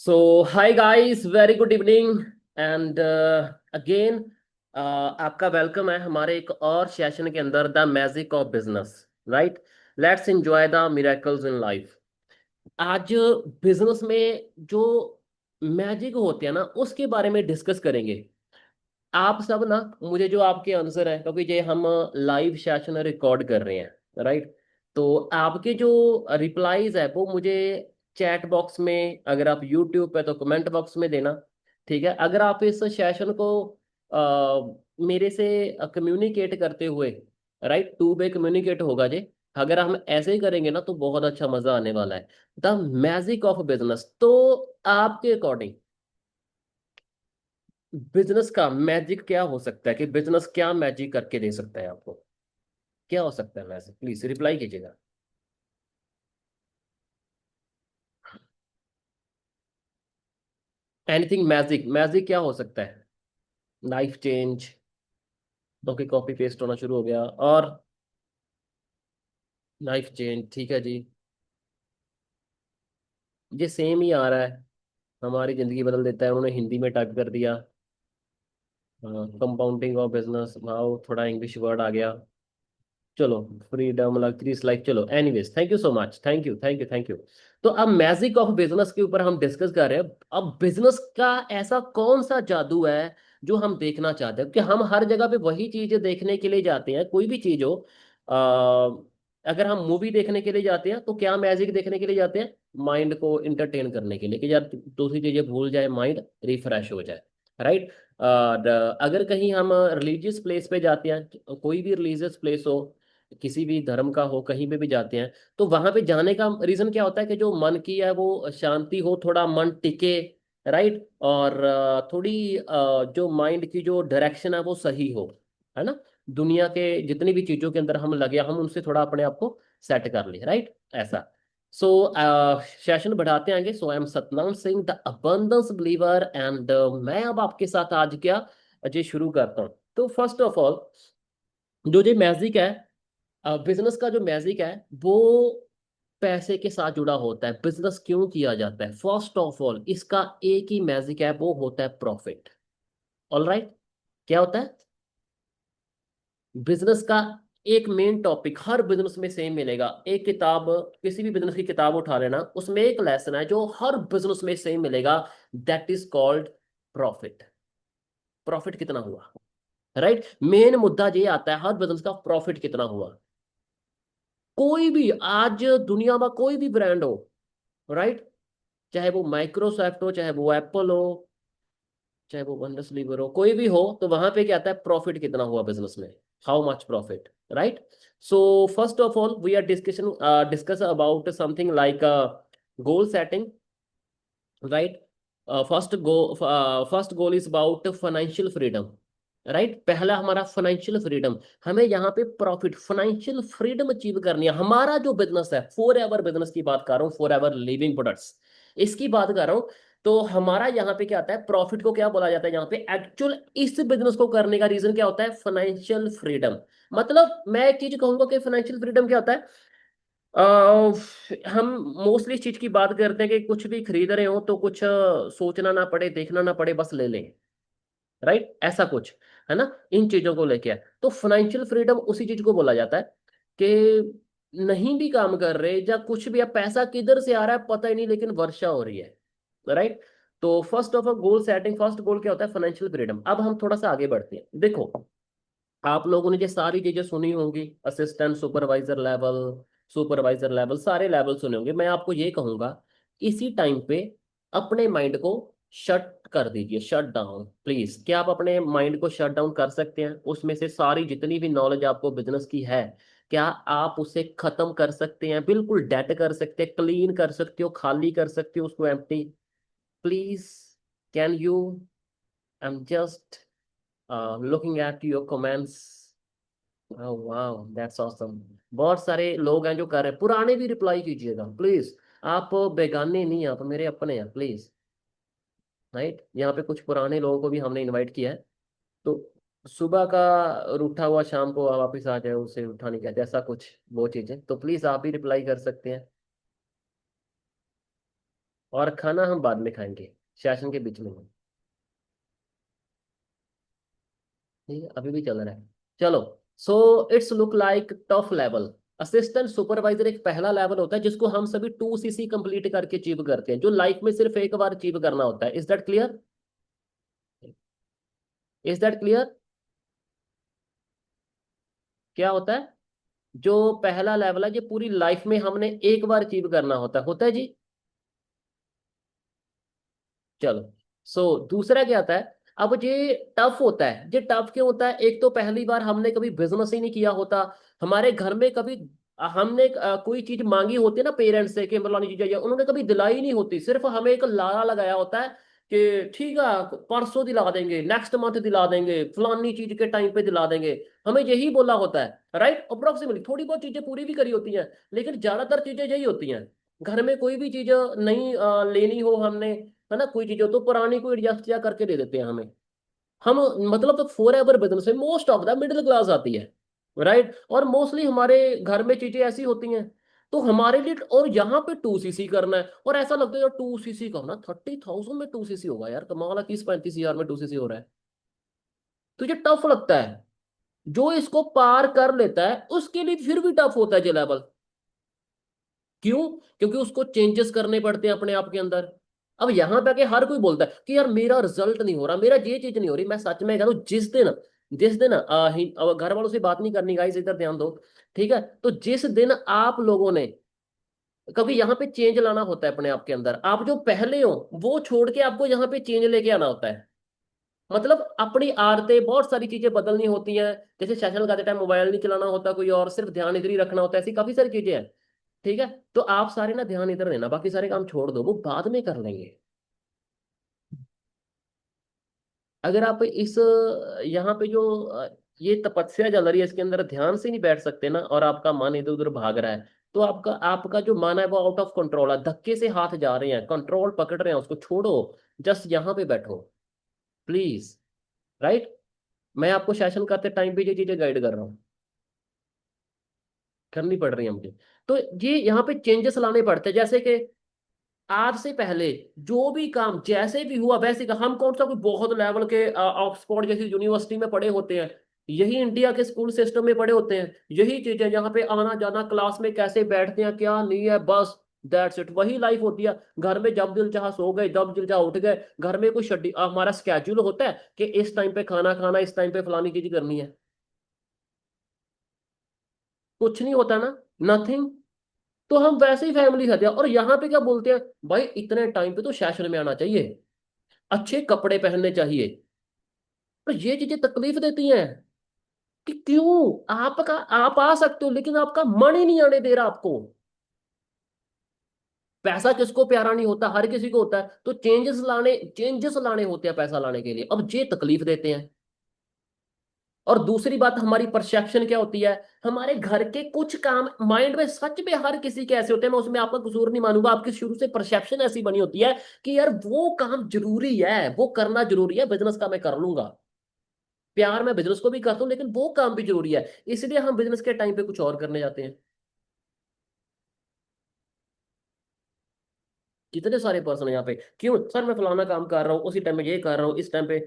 So hi guys, very good evening and again आपका welcome है हमारे एक और सेशन के अंदर, the magic of business. Right, let's enjoy the miracles in life. आज बिजनेस में जो मैजिक होते हैं ना, उसके बारे में डिस्कस करेंगे। आप सब ना, मुझे जो आपके आंसर है, क्योंकि ये हम लाइव सेशन रिकॉर्ड कर रहे हैं, राइट। तो आपके जो रिप्लाईज है वो मुझे चैट बॉक्स में, अगर आप यूट्यूब पे तो कमेंट बॉक्स में देना। ठीक है, अगर आप इस सेशन को मेरे से कम्युनिकेट करते हुए, राइट, टू वे कम्युनिकेट होगा जी। अगर हम ऐसे ही करेंगे ना तो बहुत अच्छा मजा आने वाला है। The magic of business. तो आपके अकॉर्डिंग बिजनेस का मैजिक क्या हो सकता है, कि बिजनेस क्या मैजिक करके दे सकता है आपको? क्या हो सकता है मैजिक? प्लीज रिप्लाई कीजिएगा। एनीथिंग मैजिक, मैजिक क्या हो सकता है? Life change. Okay, copy paste होना शुरू हो गया। और लाइफ चेंज, ठीक है जी। ये सेम ही आ रहा है। हमारी जिंदगी बदल देता है, उन्होंने हिंदी में टाइप कर दिया। कंपाउंडिंग ऑफ बिजनेस, वाओ, थोड़ा इंग्लिश वर्ड आ गया। चलो, फ्रीडम, लग्जरीज लाइफ, चलो anyways, thank you so much, thank you, thank you, thank you. तो अब मैजिक ऑफ बिजनेस के ऊपर हम डिस्कस कर रहे हैं। अब बिजनेस का ऐसा कौन सा जादू है जो हम देखना चाहते हैं? कि हम हर जगह पे वही चीज देखने के लिए जाते हैं, कोई भी चीज हो। अगर हम मूवी देखने के लिए जाते हैं तो क्या मैजिक देखने के लिए जाते हैं? माइंड को इंटरटेन करने के लिए, कि यार दूसरी चीजें भूल जाए, माइंड रिफ्रेश हो जाए। राइट। अगर कहीं हम रिलीजियस प्लेस पे जाते हैं, कोई भी रिलीजियस प्लेस हो, किसी भी धर्म का हो, कहीं पे भी जाते हैं, तो वहां पे जाने का रीजन क्या होता है? कि जो मन की है वो शांति हो, थोड़ा मन टिके। राइट। और थोड़ी जो माइंड की जो डायरेक्शन है वो सही हो, है ना। दुनिया के जितनी भी चीजों के अंदर हम लगे, हम उनसे थोड़ा अपने आप को सेट कर ले। राइट, ऐसा। सो सेशन बढ़ाते आएंगे। So I am Satnam Singh, the abundance believer, and मैं अब आपके साथ आज क्या अजय शुरू करता हूँ। तो फर्स्ट ऑफ ऑल, जो ये मैजिक है, बिजनेस का जो मैजिक है वो पैसे के साथ जुड़ा होता है। बिजनेस क्यों किया जाता है? फर्स्ट ऑफ ऑल, इसका एक ही मैजिक है, वो होता है प्रॉफिट। All right. क्या होता है? बिजनेस का एक मेन टॉपिक हर बिजनेस में सेम मिलेगा। एक किताब, किसी भी बिजनेस की किताब उठा लेना, उसमें एक लेसन है जो हर बिजनेस में सेम मिलेगा। That is called profit. Profit कितना हुआ? राइट, मेन मुद्दा ये आता है हर बिजनेस का, प्रॉफिट कितना हुआ। कोई भी आज दुनिया में कोई भी ब्रांड हो, राइट, चाहे वो माइक्रोसॉफ्ट हो, चाहे वो एप्पल हो, चाहे वो वंडर लीवर हो, कोई भी हो, तो वहां पे क्या आता है? प्रॉफिट कितना हुआ बिजनेस में। How much profit. Right. So first of all we are discuss about something like goal setting. Right. First goal is about financial freedom. Right, पहला हमारा फाइनेंशियल फ्रीडम। हमें यहाँ पे प्रॉफिट, फाइनेंशियल फ्रीडम अचीव करनी है। हमारा जो बिजनेस है, फॉर एवर बिजनेस की बात कर रहा हूँ, फॉर एवर लिविंग प्रोडक्ट्स, इसकी बात कर रहा हूँ। तो हमारा यहाँ पे क्या आता है? प्रॉफिट को क्या बोला जाता है यहाँ पे? एक्चुअल इस बिजनेस को करने का रीजन क्या होता है? Financial freedom. मतलब मैं एक चीज कहूंगा कि फाइनेंशियल फ्रीडम क्या होता है। हम मोस्टली इस चीज की बात करते हैं कि कुछ भी खरीद रहे हो तो कुछ सोचना ना पड़े, देखना ना पड़े, बस ले लें। राइट, ऐसा कुछ है ना, इन चीजों को लेके है। तो फाइनेंशियल फ्रीडम उसी चीज को बोला जाता है कि नहीं भी काम कर रहे या कुछ भी, अब पैसा किधर से आ रहा है पता ही नहीं, लेकिन वर्षा हो रही है। राइट। तो first of all goal setting, first goal क्या होता है? Financial freedom. अब हम थोड़ा सा आगे बढ़ते हैं। देखो, आप लोगों ने ये सारी चीजें सुनी होंगी, असिस्टेंट, सुपरवाइजर लेवल, सारे लेवल सुने होंगे। मैं आपको ये कहूंगा, इसी टाइम पे अपने माइंड को शट कर दीजिए, शट डाउन प्लीज। क्या आप अपने माइंड को शट डाउन कर सकते हैं? उसमें से सारी जितनी भी नॉलेज आपको बिजनेस की है, क्या आप उसे खत्म कर सकते हैं? बिल्कुल डेड कर सकते हैं, क्लीन कर सकते हो, खाली कर सकते हो उसको, empty. Please, can you? I am just looking at your comments. वाह, दैट्स ऑसम। बहुत सारे लोग हैं जो कर रहे हैं। पुराने भी रिप्लाई कीजिएगा प्लीज। आप बेगाने नहीं, आप मेरे अपने हैं प्लीज। राइट, यहाँ पे कुछ पुराने लोगों को भी हमने इनवाइट किया है। तो सुबह का रूठा हुआ शाम को वापिस आ जाए, उसे उठा नहीं कहते, ऐसा कुछ वो चीज़ है। तो प्लीज आप भी रिप्लाई कर सकते हैं। और खाना हम बाद में खाएंगे, सेशन के बीच में नहीं। ठीक है, अभी भी चल रहा है। चलो। So it's look like tough level. Assistant supervisor एक पहला लेवल होता है जिसको हम सभी 2 CC कंप्लीट करके अचीव करते हैं, जो लाइफ में सिर्फ एक बार अचीव करना होता है। Is that clear? Is that clear? क्या होता है? जो पहला लेवल है, ये पूरी लाइफ में हमने एक बार अचीव करना होता है जी। चलो। दूसरा क्या आता है? अब ये टफ होता है। ये टफ क्यों होता है? एक तो पहली बार हमने कभी बिजनेस ही नहीं किया होता, हमारे घर में कभी हमने कोई चीज मांगी होती है ना पेरेंट्स से कि फलानी चीज चाहिए, उन्होंने कभी दिलाई नहीं होती, सिर्फ हमें एक लारा लगाया होता है कि ठीक है परसों दिला देंगे, नेक्स्ट मंथ दिला देंगे, फलानी चीज के टाइम पे दिला देंगे। हमें यही बोला होता है, राइट? अप्रोक्सीमेटली थोड़ी बहुत चीजें पूरी भी करी होती हैं, लेकिन ज्यादातर चीजें यही होती हैं। घर में कोई भी चीज नहीं लेनी हो हमने, है ना, कोई चीज हो तो पुरानी कोई एडजस्ट या करके दे देते हैं हमें। हम मतलब तो फॉर एवर बिजनेस में most of the middle class आती है, राइट? और मोस्टली हमारे घर में चीजें ऐसी होती हैं। तो हमारे लिए और यहाँ पे 2 CC करना है, और ऐसा लगता है यार 2 CC का ना 30,000 में 2 CC होगा यार, कमाल है, 30-35 हजार में 2 CC हो रहा है। तो ये टफ लगता है। जो इसको पार कर लेता है उसके लिए फिर भी टफ होता है ये लेवल। क्यों? क्योंकि उसको चेंजेस करने पड़ते हैं अपने आप के अंदर। अब यहां पे आके हर कोई बोलता है कि यार मेरा रिजल्ट नहीं हो रहा, मेरा ये चीज नहीं हो रही। मैं सच में कह रहा हूं, जिस दिन अब घर वालों से बात नहीं करनी गाइस, इधर ध्यान दो। ठीक है? तो जिस दिन आप लोगों ने कभी यहाँ पे चेंज लाना होता है अपने आप के अंदर, आप जो पहले हो वो छोड़ के आपको यहाँ पे चेंज लेके आना होता है। मतलब अपनी आदतें, बहुत सारी चीजें बदलनी होती हैं। जैसे सेशन लगाते टाइम मोबाइल नहीं चलाना होता कोई, और सिर्फ ध्यान इधर ही रखना होता है, ऐसी काफी सारी चीजें हैं। ठीक है? तो आप सारे ना ध्यान इधर देना, बाकी सारे काम छोड़ दो, वो बाद में कर लेंगे। अगर आप इस यहाँ पे जो ये तपस्या चल रही है इसके अंदर ध्यान से नहीं बैठ सकते ना, और आपका मन इधर उधर भाग रहा है, तो आपका आपका जो मन है वो आउट ऑफ कंट्रोल है, धक्के से हाथ जा रहे हैं, कंट्रोल पकड़ रहे हैं, उसको छोड़ो। जस्ट यहाँ पे बैठो, प्लीज। राइट? मैं आपको सेशन करते टाइम पे ये चीजें गाइड कर रहा हूँ, करनी पड़ रही है मुझे। तो ये यहाँ पे चेंजेस लाने पड़ते हैं, जैसे कि आज से पहले जो भी काम जैसे भी हुआ वैसे का, हम कौन सा कोई बहुत लेवल के ऑक्सफोर्ड जैसी यूनिवर्सिटी में पढ़े होते हैं, यही इंडिया के स्कूल सिस्टम में पढ़े होते हैं, यही चीजें यहाँ पे आना जाना, क्लास में कैसे बैठते हैं क्या नहीं है, बस दैट्स इट, वही लाइफ होती है। घर में जब दिल चाहा सो गए, जब दिल चाहा उठ गए। घर में कोई शेड्यूल हमारा स्केड्यूल होता है कि इस टाइम पे खाना खाना, इस टाइम पे फलानी चीज करनी है? कुछ नहीं होता ना, नथिंग। तो हम वैसे ही फैमिली खाते हैं, और यहाँ पे क्या बोलते हैं, भाई इतने टाइम पे तो सेशन में आना चाहिए, अच्छे कपड़े पहनने चाहिए। तो ये चीजें तकलीफ देती हैं कि क्यों आपका, आप आ सकते हो लेकिन आपका मन ही नहीं आने दे रहा आपको। पैसा किसको प्यारा नहीं होता, हर किसी को होता है। तो चेंजेस लाने होते हैं पैसा लाने के लिए, अब ये तकलीफ देते हैं। और दूसरी बात, हमारी परसेप्शन क्या होती है, हमारे घर के कुछ काम माइंड में सच में हर किसी के ऐसे होते हैं, मैं उसमें आपका कसूर नहीं मानूंगा, आपकी शुरू से परसेप्शन ऐसी बनी होती है कि यार वो काम जरूरी है, वो करना जरूरी है, बिजनेस का मैं कर लूंगा। प्यार मैं बिजनेस को भी करता हूँ, लेकिन वो काम भी जरूरी है, इसलिए हम बिजनेस के टाइम पे कुछ और करने जाते हैं। कितने सारे पर्सन यहाँ पे, क्यों सर मैं फलाना काम कर रहा हूँ, उसी टाइम में ये कर रहा हूँ, इस टाइम पे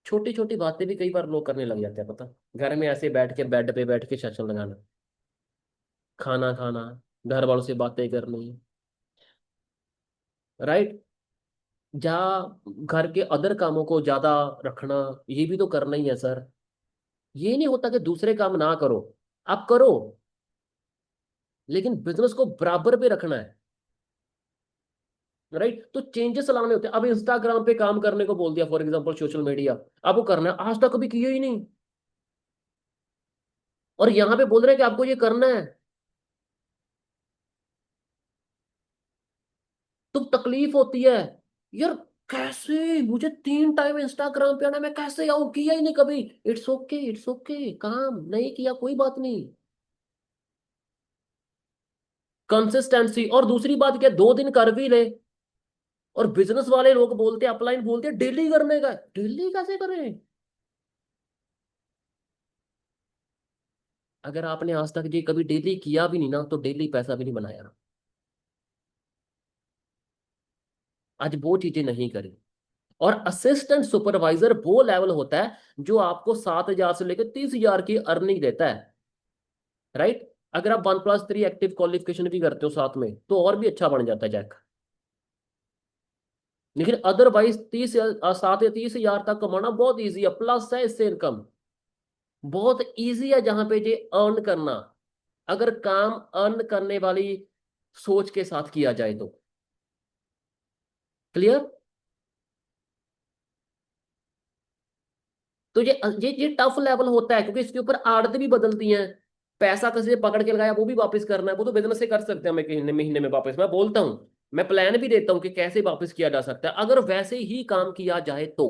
छोटी छोटी बातें भी कई बार लोग करने लग जाते हैं, पता। घर में ऐसे बैठ के, बेड पे बैठ के सेशन लगाना, खाना खाना, घर वालों से बातें करनी, राइट? जहाँ घर के अदर कामों को ज्यादा रखना, ये भी तो करना ही है सर। ये नहीं होता कि दूसरे काम ना करो, आप करो, लेकिन बिजनेस को बराबर पे रखना है, राइट? तो चेंजेस लाने होते हैं। अब इंस्टाग्राम पे काम करने को बोल दिया फॉर एग्जांपल, सोशल मीडिया, आपको करना है, आज तक कभी किया ही नहीं, और यहाँ पे बोल रहे हैं कि आपको ये करना है। तो तकलीफ होती है यार, कैसे मुझे 3 टाइम इंस्टाग्राम पे आना है, मैं कैसे आऊं, किया ही नहीं कभी। इट्स ओके, इट्स ओके, काम नहीं किया कोई बात नहीं। कंसिस्टेंसी, और दूसरी बात क्या, 2 दिन कर भी ले। और बिजनेस वाले लोग बोलते हैं, अपलाइन बोलते हैं डेली करने का, डेली कैसे करें? अगर आपने आज तक ये कभी डेली किया भी नहीं ना, तो डेली पैसा भी नहीं बनाया। आज वो चीजें नहीं करी। और असिस्टेंट सुपरवाइजर वो लेवल होता है जो आपको 7,000 से लेकर 30,000 की अर्निंग देता है, राइट। अगर आप 1+3 एक्टिव क्वालिफिकेशन भी करते हो साथ में तो और भी अच्छा बन जाता है जैक। लेकिन अदरवाइज 7 या 30,000 तक कमाना बहुत ईजी है, प्लस है इससे इनकम बहुत ईजी है जहां पे ये अर्न करना, अगर काम अर्न करने वाली सोच के साथ किया जाए तो। क्लियर। तो ये टफ लेवल होता है क्योंकि इसके ऊपर आड़त भी बदलती हैं। पैसा किसी से पकड़ के लगाया वो भी वापस करना है, वो तो बिजनेस से कर सकते हैं हम एक महीने महीने में वापस, मैं बोलता हूँ। मैं प्लान भी देता हूँ कि कैसे वापस किया जा सकता है अगर वैसे ही काम किया जाए तो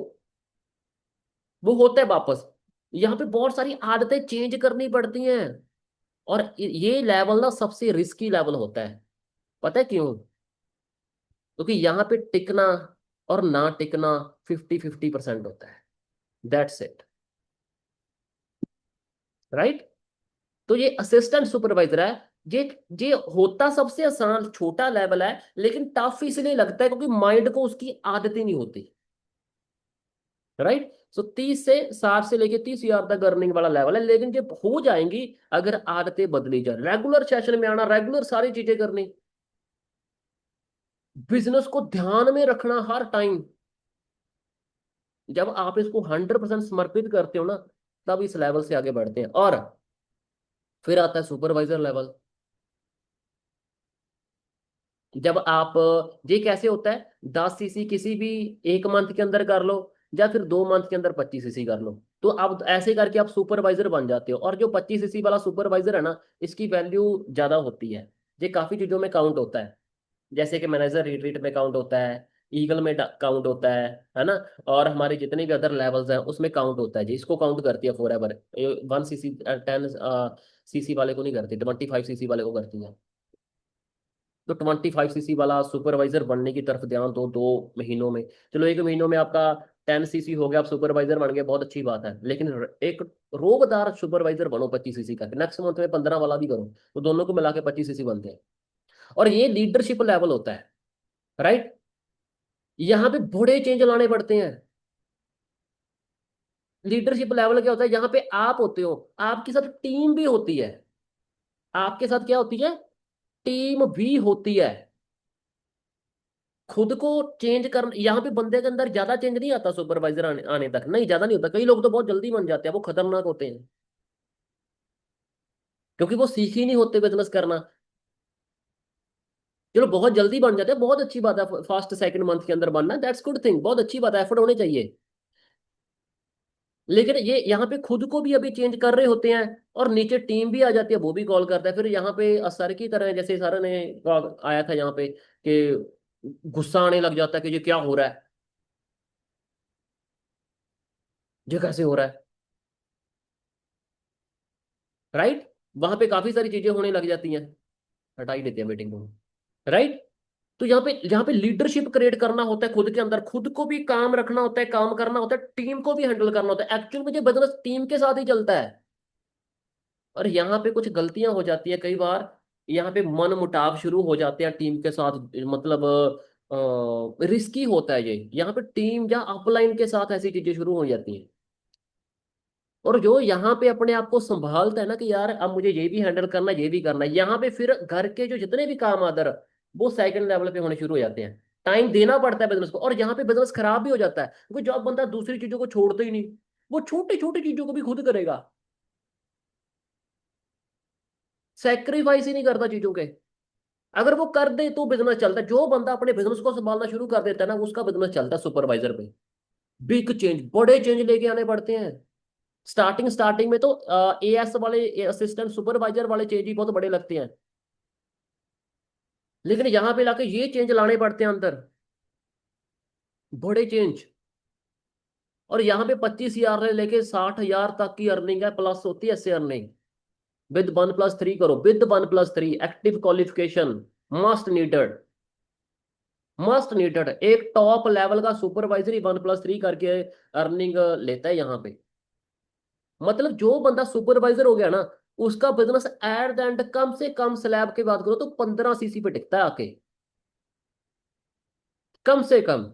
वो होता है वापस। यहाँ पे बहुत सारी आदतें चेंज करनी पड़ती हैं। और ये लेवल ना सबसे रिस्की लेवल होता है। पता है क्यों? क्योंकि यहाँ पे टिकना और ना टिकना 50-50% होता है। That's it. राइट। तो ये असिस्टेंट सुपरवाइजर है। ये ये होता सबसे आसान छोटा लेवल है, लेकिन टफ इसलिए लगता है क्योंकि माइंड को उसकी आदत ही नहीं होती। राइट। सो 30 से 60 से लेके 30,000 तक अर्निंग वाला लेवल है, लेकिन जब हो जाएंगी अगर आदतें बदली जाए, रेगुलर सेशन में आना, रेगुलर सारी चीजें करनी, बिजनेस को ध्यान में रखना हर टाइम। जब आप इसको 100% समर्पित करते हो ना, तब इस लेवल से आगे बढ़ते हैं। और फिर आता है सुपरवाइजर लेवल। जब आप, ये कैसे होता है, 10 सीसी किसी भी एक मंथ के अंदर कर लो, या फिर 2 मंथ के अंदर 25 सीसी कर लो, तो अब ऐसे करके आप सुपरवाइजर बन जाते हो। और जो 25 सीसी वाला सुपरवाइजर है ना, इसकी वैल्यू ज्यादा होती है। ये काफी चीजों में काउंट होता है, जैसे कि मैनेजर रिट्रीट में काउंट होता है, ईगल में काउंट होता है ना। और हमारे जितने भी अदर लेवल्स हैं उसमें काउंट होता है जी, इसको काउंट करती है फॉर एवर। 1 सीसी 10 सीसी वाले को नहीं करती, 25 सीसी वाले को करती है। तो 25 सीसी वाला सुपरवाइजर बनने की तरफ ध्यान दो 2 महीनों में। चलो 1 महीनों में आपका 10 सीसी हो गया, आप सुपरवाइजर बन गए, बहुत अच्छी बात है। लेकिन एक रोबदार सुपरवाइजर बनो 25 सीसी का, नेक्स्ट मंथ में 15 वाला भी करो, तो दोनों को मिला के 25 सीसी बनते हैं। और ये लीडरशिप लेवल होता है, राइट। यहाँ पे बड़े चेंज लाने पड़ते हैं। लीडरशिप लेवल क्या होता है? यहाँ पे आप होते हो, आपके साथ टीम भी होती है। आपके साथ क्या होती है? टीम भी होती है। खुद को चेंज कर, यहाँ पे बंदे के अंदर ज्यादा चेंज नहीं आता सुपरवाइजर आने तक, नहीं ज्यादा नहीं होता। कई लोग तो बहुत जल्दी बन जाते हैं, वो खतरनाक होते हैं क्योंकि वो सीख ही नहीं होते बिजनेस करना। चलो बहुत जल्दी बन जाते हैं, बहुत अच्छी बात है, फर्स्ट सेकंड मंथ के अंदर बनना, दैट्स गुड थिंग, बहुत अच्छी बात है, एफर्ट होने चाहिए। लेकिन ये यहाँ पे खुद को भी अभी चेंज कर रहे होते हैं, और नीचे टीम भी आ जाती है, वो भी कॉल करता है। फिर यहाँ पे सर की तरह, जैसे सर ने आया था यहाँ पे, कि गुस्सा आने लग जाता है कि ये क्या हो रहा है, ये कैसे हो रहा है, राइट। वहां पे काफी सारी चीजें होने लग जाती हैं, हटा ही देते हैं मीटिंग को, राइट। तो यहाँ पे लीडरशिप क्रिएट करना होता है खुद के अंदर, खुद को भी काम रखना होता है, काम करना होता है, टीम को भी हैंडल करना होता है। एक्चुअल में ये बिजनेस टीम के साथ ही चलता है। और यहाँ पे कुछ गलतियां हो जाती है कई बार, यहाँ पे मन मुटाव शुरू हो जाते हैं टीम के साथ, मतलब रिस्की होता है ये, यहाँ पे टीम या अपलाइन के साथ ऐसी चीजें शुरू हो जाती हैं। और जो यहाँ पे अपने आप को संभालता है ना कि यार अब मुझे ये भी हैंडल करना है, ये भी करना है, यहाँ पे फिर घर के जो जितने भी काम अदर, वो सेकंड लेवल पे होने शुरू हो जाते हैं। टाइम देना पड़ता है बिजनेस को, और यहाँ पे बिजनेस खराब भी हो जाता है क्योंकि जब बंदा दूसरी चीजों को छोड़ता ही नहीं, वो छोटी छोटी चीजों को भी खुद करेगा, सेक्रीफाइस ही नहीं करता चीजों के। अगर वो कर दे तो बिजनेस चलता है। जो बंदा अपने बिजनेस को संभालना शुरू कर देता है ना, उसका बिजनेस चलता है सुपरवाइजर पे। बिग चेंज, बड़े चेंज लेके आने पड़ते हैं। स्टार्टिंग स्टार्टिंग में तो एएस वाले, असिस्टेंट सुपरवाइजर वाले चेंज ही बहुत बड़े लगते हैं, लेकिन यहाँ पे लाके ये चेंज लाने पड़ते हैं अंदर, बड़े चेंज। और यहाँ पे 25,000 से लेके 60,000 तक की अर्निंग है, प्लस होती है इससे अर्निंग। विद 1+3 करो, with 1+3 active qualification, must needed, must needed. एक टॉप लेवल का सुपरवाइजर ही 1+3 करके अर्निंग लेता है यहाँ पे। मतलब जो बंदा सुपरवाइजर हो गया ना, उसका business at the and come से कम स्लैब के बात करो तो 15 सीसी पे टिकता है आके। कम से कम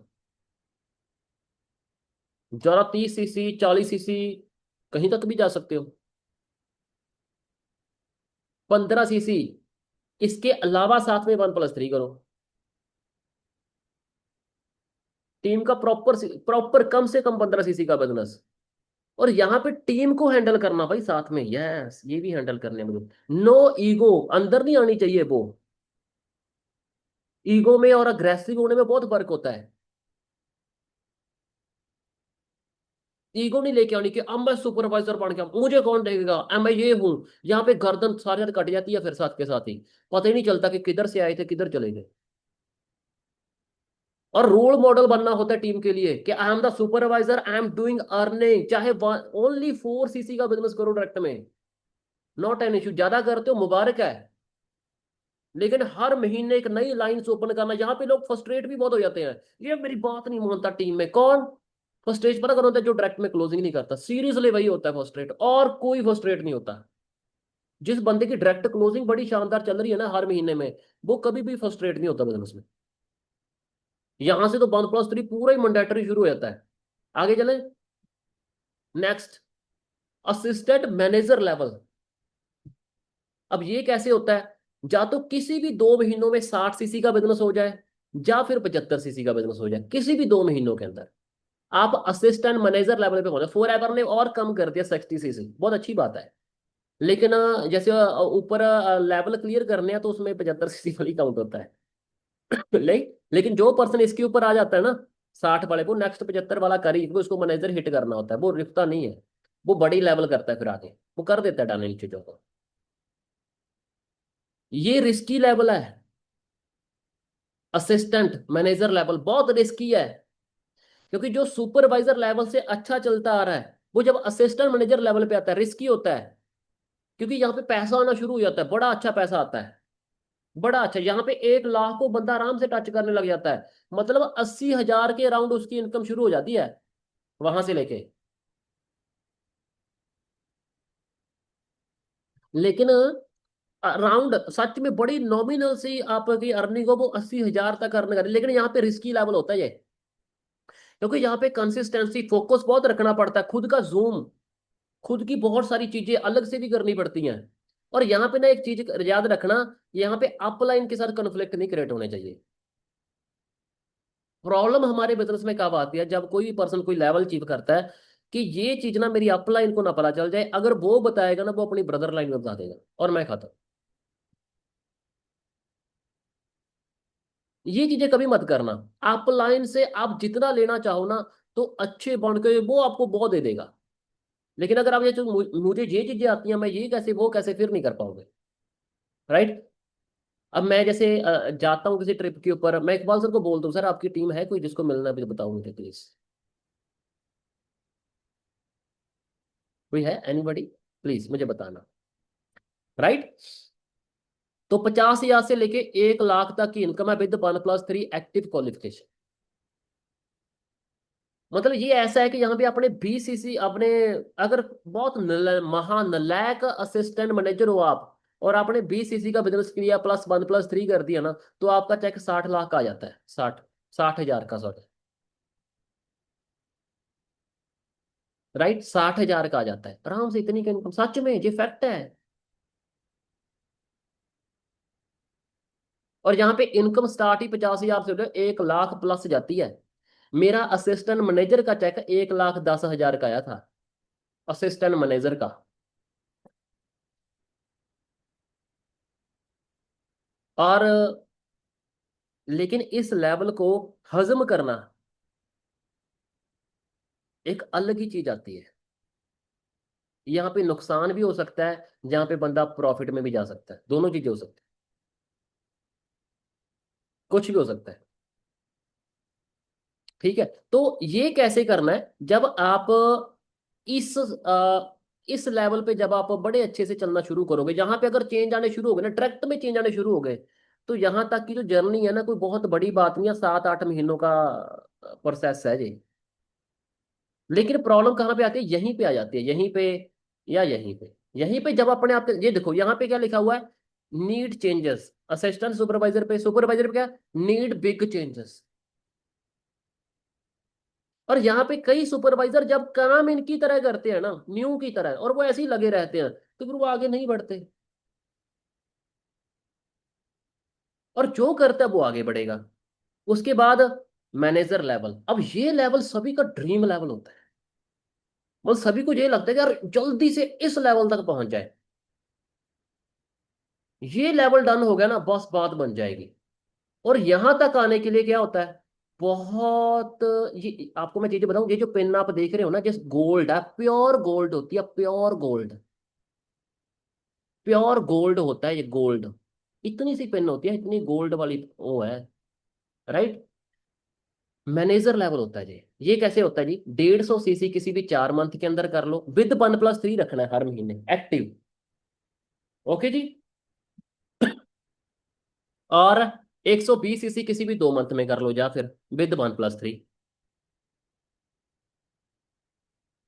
जरा 30 सीसी 40 सीसी कहीं तक भी जा सकते हो। 15 सीसी, इसके अलावा साथ में 1+3 करो। टीम का प्रॉपर प्रॉपर कम से कम 15 सीसी का बिजनेस। और यहाँ पे टीम को हैंडल करना भाई साथ में, यस ये भी हैंडल करने में। नो ईगो, अंदर नहीं आनी चाहिए वो। ईगो में और अग्रेसिव होने में बहुत फर्क होता है। ईगो नहीं लेके आनी कि अब मैं सुपरवाइजर बन गया, मुझे कौन देखेगा, अब मैं ये हूं। यहाँ पे गर्दन सारी रात कट जाती है, फिर साथ के साथ ही पता ही नहीं चलता कि किधर से आए थे किधर चले गए। और रोल मॉडल बनना होता है टीम के लिए कि I am the supervisor, I am doing earning. चाहे ओनली 4 सीसी का बिजनेस करो डायरेक्ट में, नॉट एन इशू। ज्यादा करते हो मुबारक है, लेकिन हर महीने एक नई लाइन ओपन करना। यहाँ पे लोग फ्रस्ट्रेट भी बहुत हो जाते हैं, ये मेरी बात नहीं मानता टीम में। कौन फ्रस्ट्रेट पता कौन होता है? जो डायरेक्ट में क्लोजिंग नहीं करता, सीरियसली वही होता है फ्रस्ट्रेट, और कोई फ्रस्ट्रेट नहीं होता। जिस बंदे की डायरेक्ट क्लोजिंग बड़ी शानदार चल रही है ना हर महीने में, वो कभी भी फ्रस्ट्रेट नहीं होता बिजनेस में। यहां से तो 1+3 पूरा ही मैंडेटरी शुरू हो जाता है। आगे चले, नेक्स्ट, असिस्टेंट मैनेजर लेवल। अब ये कैसे होता है? या तो किसी भी 2 महीनों में 60 सीसी का बिजनेस हो जाए, या फिर 75 सीसी का बिजनेस हो जाए, किसी भी 2 महीनों के अंदर आप असिस्टेंट मैनेजर लेवल पे पहुंचे। फोर एवर ने और कम कर दिया 60 सीसी, बहुत अच्छी बात है। लेकिन जैसे ऊपर लेवल क्लियर करने हैं तो उसमें 75 सीसी वाली काउंट होता है। लेकिन जो पर्सन इसके ऊपर आ जाता है ना, 60 वाले, वो नेक्स्ट 75 वाला कर ही, वो उसको मैनेजर हिट करना होता है, वो रिफ्ता नहीं है। वो बड़ी लेवल करता है, फिर आगे वो कर देता है डालने इन चीजों को। ये रिस्की लेवल है। असिस्टेंट मैनेजर लेवल बहुत रिस्की है, क्योंकि जो सुपरवाइजर लेवल से अच्छा चलता आ रहा है, वो जब असिस्टेंट मैनेजर लेवल पे आता है रिस्की होता है। क्योंकि यहाँ पे पैसा आना शुरू हो जाता है, बड़ा अच्छा पैसा आता है, बड़ा अच्छा। यहाँ पे 1 लाख को बंदा आराम से टच करने लग जाता है। मतलब 80,000 के अराउंड उसकी इनकम शुरू हो जाती है वहां से लेके। लेकिन अराउंड सच में बड़ी नॉमिनल सी आपकी अर्निंग हो, वो 80,000 तक अर्न करे। लेकिन यहाँ पे रिस्की लेवल होता है ये, क्योंकि यहाँ पे कंसिस्टेंसी फोकस बहुत रखना पड़ता है, खुद का जूम, खुद की बहुत सारी चीजें अलग से भी करनी पड़ती हैं। और यहाँ पे ना एक चीज याद रखना, यहाँ पे अपलाइन के साथ कन्फ्लिक्ट नहीं क्रिएट होने चाहिए। प्रॉब्लम हमारे बिजनेस में कब आती है? जब कोई पर्सन कोई लेवल अचीव करता है कि ये चीज ना मेरी अपलाइन को ना पता चल जाए, अगर वो बताएगा ना, वो अपनी ब्रदर लाइन में बता देगा और मैं खाता। ये चीजें कभी मत करना। अपलाइन से आप जितना लेना चाहो ना, तो अच्छे बन के वो आपको बहुत दे देगा। लेकिन अगर आप ये जो मुझे ये चीजें आती हैं, मैं ये कैसे वो कैसे, फिर नहीं कर पाओगे। राइट। अब मैं जैसे जाता हूँ किसी ट्रिप के ऊपर, मैं इकबाल सर को बोल दूं, सर आपकी टीम है कोई जिसको मिलना भी, तो बताओ मुझे प्लीज। कोई है एनीबडी? प्लीज मुझे बताना। राइट। तो 50,000 से लेके 1 लाख तक की इनकम है विद 1+3 एक्टिव क्वालिफिकेशन। मतलब ये ऐसा है कि यहाँ पे अपने 20 सीसी अपने, अगर बहुत महानलायक असिस्टेंट मैनेजर हो आप, और आपने 20 सीसी का बिजनेस किया प्लस 1+3 कर दिया ना, तो आपका चेक 60 लाख का आ जाता है। 60 60 हजार का, सॉरी। राइट, 60 हजार का आ जाता है आराम से, इतनी का इनकम, सच में ये फैक्ट है। और यहाँ पे इनकम स्टार्ट ही 50,000 से होकर 1 लाख प्लस जाती है। मेरा असिस्टेंट मैनेजर का चेक 1,10,000 का आया था, असिस्टेंट मैनेजर का। और लेकिन इस लेवल को हजम करना, एक अलग ही चीज आती है। यहाँ पे नुकसान भी हो सकता है, जहाँ पे बंदा प्रॉफिट में भी जा सकता है, दोनों चीजें हो सकती है, कुछ भी हो सकता है। ठीक है। तो ये कैसे करना है? जब आप इस इस लेवल पे जब आप बड़े अच्छे से चलना शुरू करोगे, जहां पे अगर चेंज आने शुरू हो गए ना, डायरेक्ट में चेंज आने शुरू हो गए, तो यहाँ तक की जो जर्नी है ना, कोई बहुत बड़ी बात नहीं है, 7 8 महीनों का प्रोसेस है जी। लेकिन प्रॉब्लम कहाँ पे आती है? यहीं पे आ जाती है, यहीं पे या यहीं पे। यहीं पे जब अपने आप ये देखो, यहाँ पे क्या लिखा हुआ है? Need changes. असिस्टेंट सुपरवाइजर पे क्या? Need big changes. और यहाँ पे कई सुपरवाइजर जब काम इनकी तरह करते हैं ना, न्यू की तरह, और वो ऐसे ही लगे रहते हैं, तो फिर वो आगे नहीं बढ़ते। और जो करता है वो आगे बढ़ेगा। उसके बाद मैनेजर लेवल। अब ये लेवल सभी का ड्रीम लेवल होता है। मतलब सभी को ये लगता है कि यार जल्दी से इस लेवल तक पहुंच जाए। ये लेवल डन हो गया ना, बस बात बन जाएगी। और यहां तक आने के लिए क्या होता है, बहुत, ये आपको मैं चीजें बताऊं, ये जो पेन आप देख रहे हो ना, जैसे गोल्ड है, प्योर गोल्ड होती है, प्योर गोल्ड। प्योर गोल्ड होता है ये, गोल्ड। इतनी सी पेन होती है, इतनी गोल्ड वाली वो है, राइट। मैनेजर लेवल होता है जी। ये कैसे होता है जी, 150 सीसी किसी भी 4 मंथ के अंदर कर लो, विद 1+3 रखना है हर महीने एक्टिव। ओके जी। और 120 सीसी किसी भी 2 मंथ में कर लो, या फिर विद 1+3।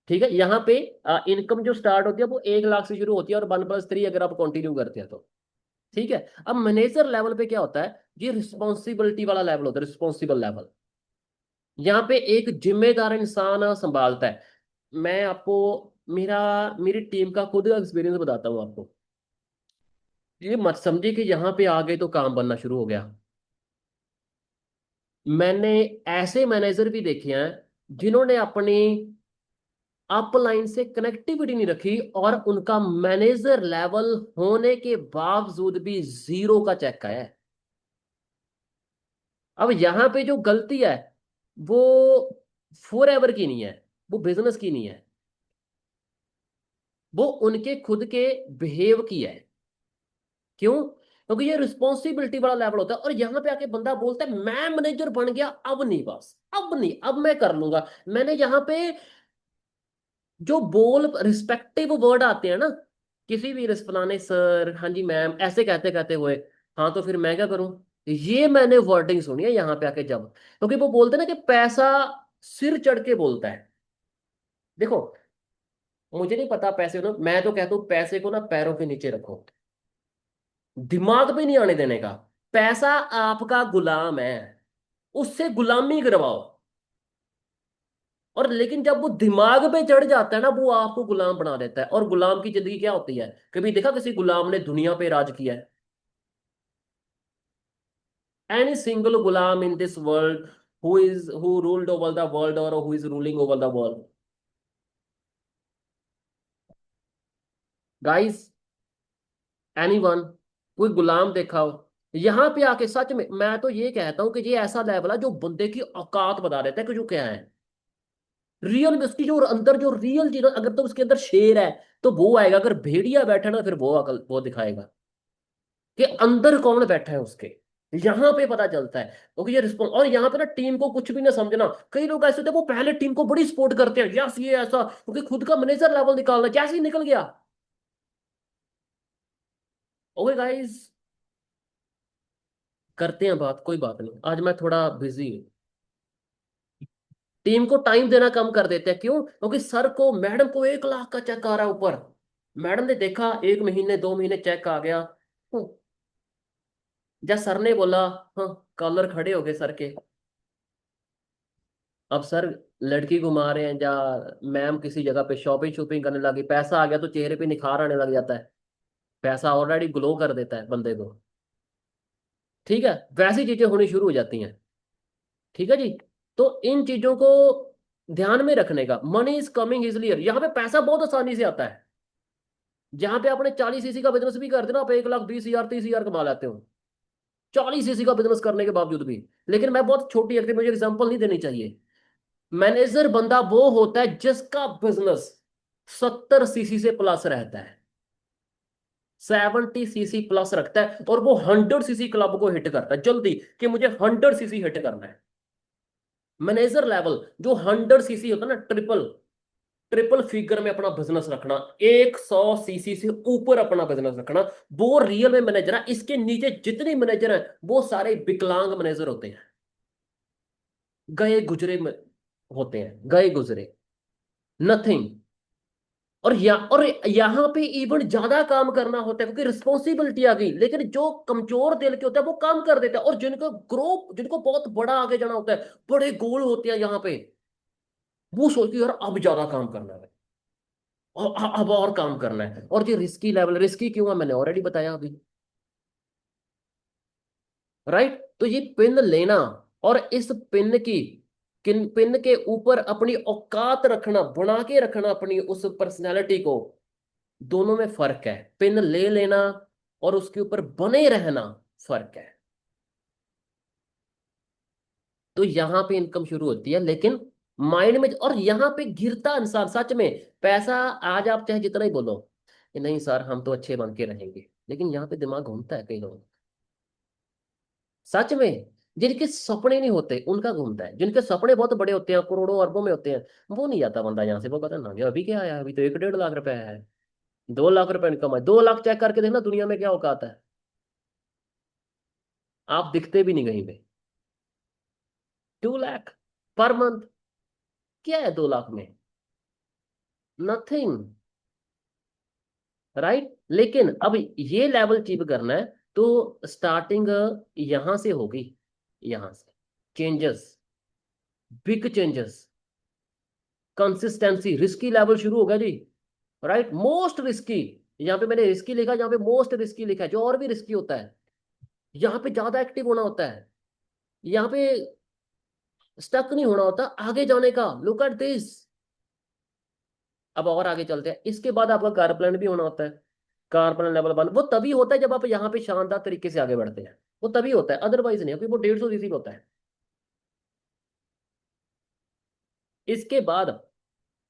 ठीक है, यहाँ पे इनकम जो स्टार्ट होती है वो 1 लाख से शुरू होती है, और 1+3 अगर आप कंटिन्यू करते हैं तो। ठीक है। अब मैनेजर लेवल पे क्या होता है, ये रिस्पॉन्सिबिलिटी वाला लेवल होता है, रिस्पॉन्सिबल लेवल। यहाँ पे एक जिम्मेदार इंसान संभालता है। मैं आपको मेरा मेरी टीम का खुद का एक्सपीरियंस बताता हूँ आपको। ये मत समझिए कि यहाँ पे आ गए तो काम बनना शुरू हो गया। मैंने ऐसे मैनेजर भी देखे हैं जिन्होंने अपनी अपलाइन से कनेक्टिविटी नहीं रखी, और उनका मैनेजर लेवल होने के बावजूद भी जीरो का चेक आया है। अब यहां पे जो गलती है, वो फॉर एवर की नहीं है, वो बिजनेस की नहीं है, वो उनके खुद के बिहेव की है। क्यों? क्योंकि ये रिस्पॉन्सिबिलिटी वाला लेवल होता है, और यहां पे आके बंदा बोलता है मैं मैनेजर बन गया, अब नहीं, बस अब नहीं, अब मैं कर लूंगा। मैंने यहाँ पे जो बोल रिस्पेक्टिव वर्ड आते हैं ना, किसी भी फलाने सर, हाँ जी मैम, ऐसे कहते कहते हुए, हाँ तो फिर मैं क्या करूं, ये मैंने वर्डिंग सुनी है यहाँ पे आके जब। क्योंकि वो बोलते हैं ना कि पैसा सिर चढ़ के बोलता है। देखो, मुझे नहीं पता पैसे ना, मैं तो कहता हूँ पैसे को ना पैरों के नीचे रखो, दिमाग पे नहीं आने देने का। पैसा आपका गुलाम है, उससे गुलामी करवाओ। और लेकिन जब वो दिमाग पे चढ़ जाता है ना, वो आपको गुलाम बना देता है। और गुलाम की जिंदगी क्या होती है, कभी देखा किसी गुलाम ने दुनिया पे राज किया है? एनी सिंगल गुलाम in this world who ruled over the world, और who is ruling over the world? Guys, anyone? कोई गुलाम देखा हो यहां पे आके? सच में मैं तो ये कहता हूं कि ये ऐसा लेवल है जो बंदे की औकात बता देता है कि जो क्या है रियल में, उसकी जो अंदर जो रियल चीज, अगर तो उसके अंदर शेर है तो वो आएगा, अगर भेड़िया बैठा ना फिर वो अकल वो दिखाएगा कि अंदर कौन बैठा है उसके। यहां पे पता चलता है। क्योंकि ये रिस्पॉन्स, और यहाँ पे ना टीम को कुछ भी ना समझना। कई लोग ऐसे होते हैं वो पहले टीम को बड़ी सपोर्ट करते हैं, यस ये ऐसा, क्योंकि खुद का मैनेजर लेवल निकालना, जैसे ही निकल गया, ओके गाइस, करते हैं बात, कोई बात नहीं, आज मैं थोड़ा बिजी हूँ। टीम को टाइम देना कम कर देते हैं, क्यों? क्योंकि सर को, मैडम को 1 लाख का चेक आ रहा है ऊपर। मैडम ने देखा 1 महीने 2 महीने चेक आ गया। जब सर ने बोला, हाँ, कॉलर खड़े हो गए सर के। अब सर लड़की घुमा रहे हैं, या मैम किसी जगह पे शॉपिंग शॉपिंग करने लगी, पैसा आ गया तो चेहरे पे निखार आने लग जाता है। पैसा ऑलरेडी ग्लो कर देता है बंदे को। ठीक है, वैसी चीजें होनी शुरू हो जाती हैं। ठीक है जी। तो इन चीजों को ध्यान में रखने का, मनी इज कमिंग इजली, यहाँ पे पैसा बहुत आसानी से आता है। जहां पे आपने 40 सीसी का बिजनेस भी कर देना, आप 1 लाख 20 हजार 30 हजार कमा लेते हो, 40 सीसी का बिजनेस करने के बावजूद भी। लेकिन मैं बहुत छोटी अगर मुझे एग्जांपल नहीं देनी चाहिए। मैनेजर बंदा वो होता है जिसका बिजनेस 70 सीसी से प्लस रहता है, 70 सीसी प्लस रखता है, और वो 100 सीसी क्लब को हिट करता है जल्दी, कि मुझे 100 सीसी हिट करना है। मैनेजर लेवल जो 100 सीसी होता है ना, ट्रिपल ट्रिपल फिगर में अपना बिजनेस रखना, 100 सीसी से ऊपर अपना बिजनेस रखना, वो रियल में मैनेजर है। इसके नीचे जितने मैनेजर हैं वो सारे विकलांग मैनेजर होते हैं, गए गुजरे में होते हैं, गए गुजरे, नथिंग। और यहाँ पे इवन ज्यादा काम करना होता है, क्योंकि रिस्पॉन्सिबिलिटी आ गई। लेकिन जो कमजोर दिल के होता है वो काम कर देता है, और जिनको ग्रो, जिनको बहुत बड़ा आगे जाना होता है, बड़े गोल होते हैं यहाँ पे, वो सोचती है यार अब ज्यादा काम करना है और अब और काम करना है। और ये रिस्की लेवल, रिस्की क्यों है मैंने ऑलरेडी बताया अभी, राइट। तो ये पिन लेना और इस पिन की, किन पिन के ऊपर अपनी औकात रखना, बना के रखना अपनी उस पर्सनैलिटी को, दोनों में फर्क है। पिन ले लेना और उसके ऊपर बने रहना, फर्क है। तो यहां पे इनकम शुरू होती है, लेकिन माइंड में, और यहां पे गिरता इंसान सच में। पैसा, आज आप चाहे जितना ही बोलो कि नहीं सर हम तो अच्छे बन के रहेंगे, लेकिन यहाँ पे दिमाग घूमता है कई लोग, सच में। जिनके सपने नहीं होते उनका घूमता है, जिनके सपने बहुत बड़े होते हैं, करोड़ों अरबों में होते हैं, वो नहीं जाता बंदा यहाँ से। वो कहता है ना, ये अभी क्या आया, अभी तो 1 1.5 लाख रुपए है, 2 लाख रुपए इनकम है। 2 लाख चेक करके देखना दुनिया में क्या औकात है, आप दिखते भी नहीं कहीं पे। 2 लाख पर मंथ, क्या है 2 लाख में, नथिंग, राइट। लेकिन अब ये लेवल अचीव करना है, तो स्टार्टिंग यहां से होगी, यहां से changes, big changes, consistency, risky level शुरू होगा जी, राइट। मोस्ट रिस्की, यहाँ पे मैंने रिस्की लिखा, यहाँ पे मोस्ट रिस्की लिखा है, जो और भी रिस्की होता है। यहाँ पे ज्यादा एक्टिव होना होता है, यहाँ पे स्टक नहीं होना होता, आगे जाने का। Look at this. अब और आगे चलते हैं, इसके बाद आपका कार प्लान भी होना होता है। कार प्लान लेवल 1 वो तभी होता है जब आप यहाँ पे शानदार तरीके से आगे बढ़ते हैं, वो तभी होता है, अदरवाइज नहीं, क्योंकि वो 150 सीसी होता है। इसके बाद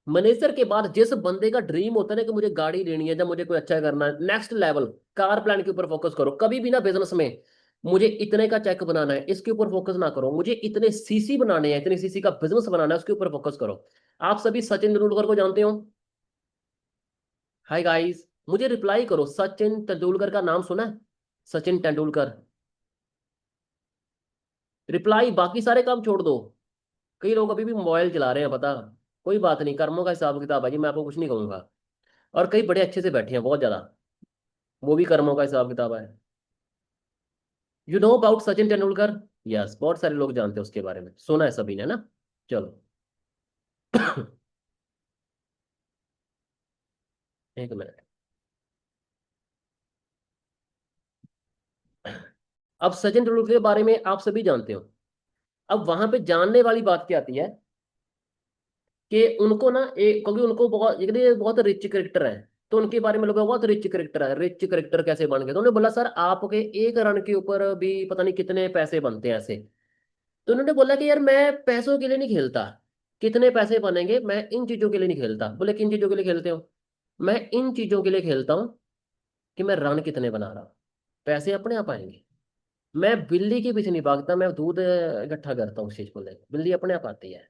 मैनेजर के बाद जिस बंदे का ड्रीम होता है ना कि मुझे गाड़ी लेनी है, जब मुझे कोई अच्छा करना है, नेक्स्ट लेवल, कार प्लान के ऊपर फोकस करो। कभी भी ना बिजनेस में मुझे इतने का चेक बनाना है इसके ऊपर फोकस ना करो, मुझे इतने सीसी बनाने हैं, इतने सीसी का बिजनेस बनाना है उसके ऊपर फोकस करो। आप सभी सचिन तेंदुलकर को जानते हो? हाय गाइस, मुझे रिप्लाई करो, सचिन तेंदुलकर का नाम सुना है? सचिन तेंदुलकर, रिप्लाई, बाकी सारे काम छोड़ दो। कई लोग अभी भी मोबाइल चला रहे हैं, पता। कोई बात नहीं, कर्मों का हिसाब किताब है जी, मैं आपको कुछ नहीं कहूंगा। और कई बड़े अच्छे से बैठे हैं, बहुत ज्यादा, वो भी कर्मों का हिसाब किताब है। You know about Sachin Tendulkar? Yes, बहुत सारे लोग जानते हैं उसके बारे में, सुना है सभी ने ना। चलो एक मिनट। अब सचिन तेंदुलकर के बारे में आप सभी जानते हो। अब वहां पे जानने वाली बात क्या आती है कि उनको ना एक, क्योंकि उनको बहुत, ये बहुत रिच करेक्टर है, तो उनके बारे में लोग बहुत रिच करेक्टर है, रिच करेक्टर कैसे बन गए, तो उन्होंने बोला सर आपके 1 रन के ऊपर भी पता नहीं कितने पैसे बनते हैं ऐसे। तो उन्होंने बोला कि यार मैं पैसों के लिए नहीं खेलता, कितने पैसे बनेंगे, मैं इन चीजों के लिए नहीं खेलता। बोले किन चीजों के लिए खेलते हो? मैं इन चीजों के लिए खेलता हूँ कि मैं रन कितने बना रहा हूँ, पैसे अपने आप आएंगे। मैं बिल्ली के पीछे नहीं भागता, मैं दूध इकट्ठा करता हूँ उस चीज को लेकर, बिल्ली अपने आप आती है।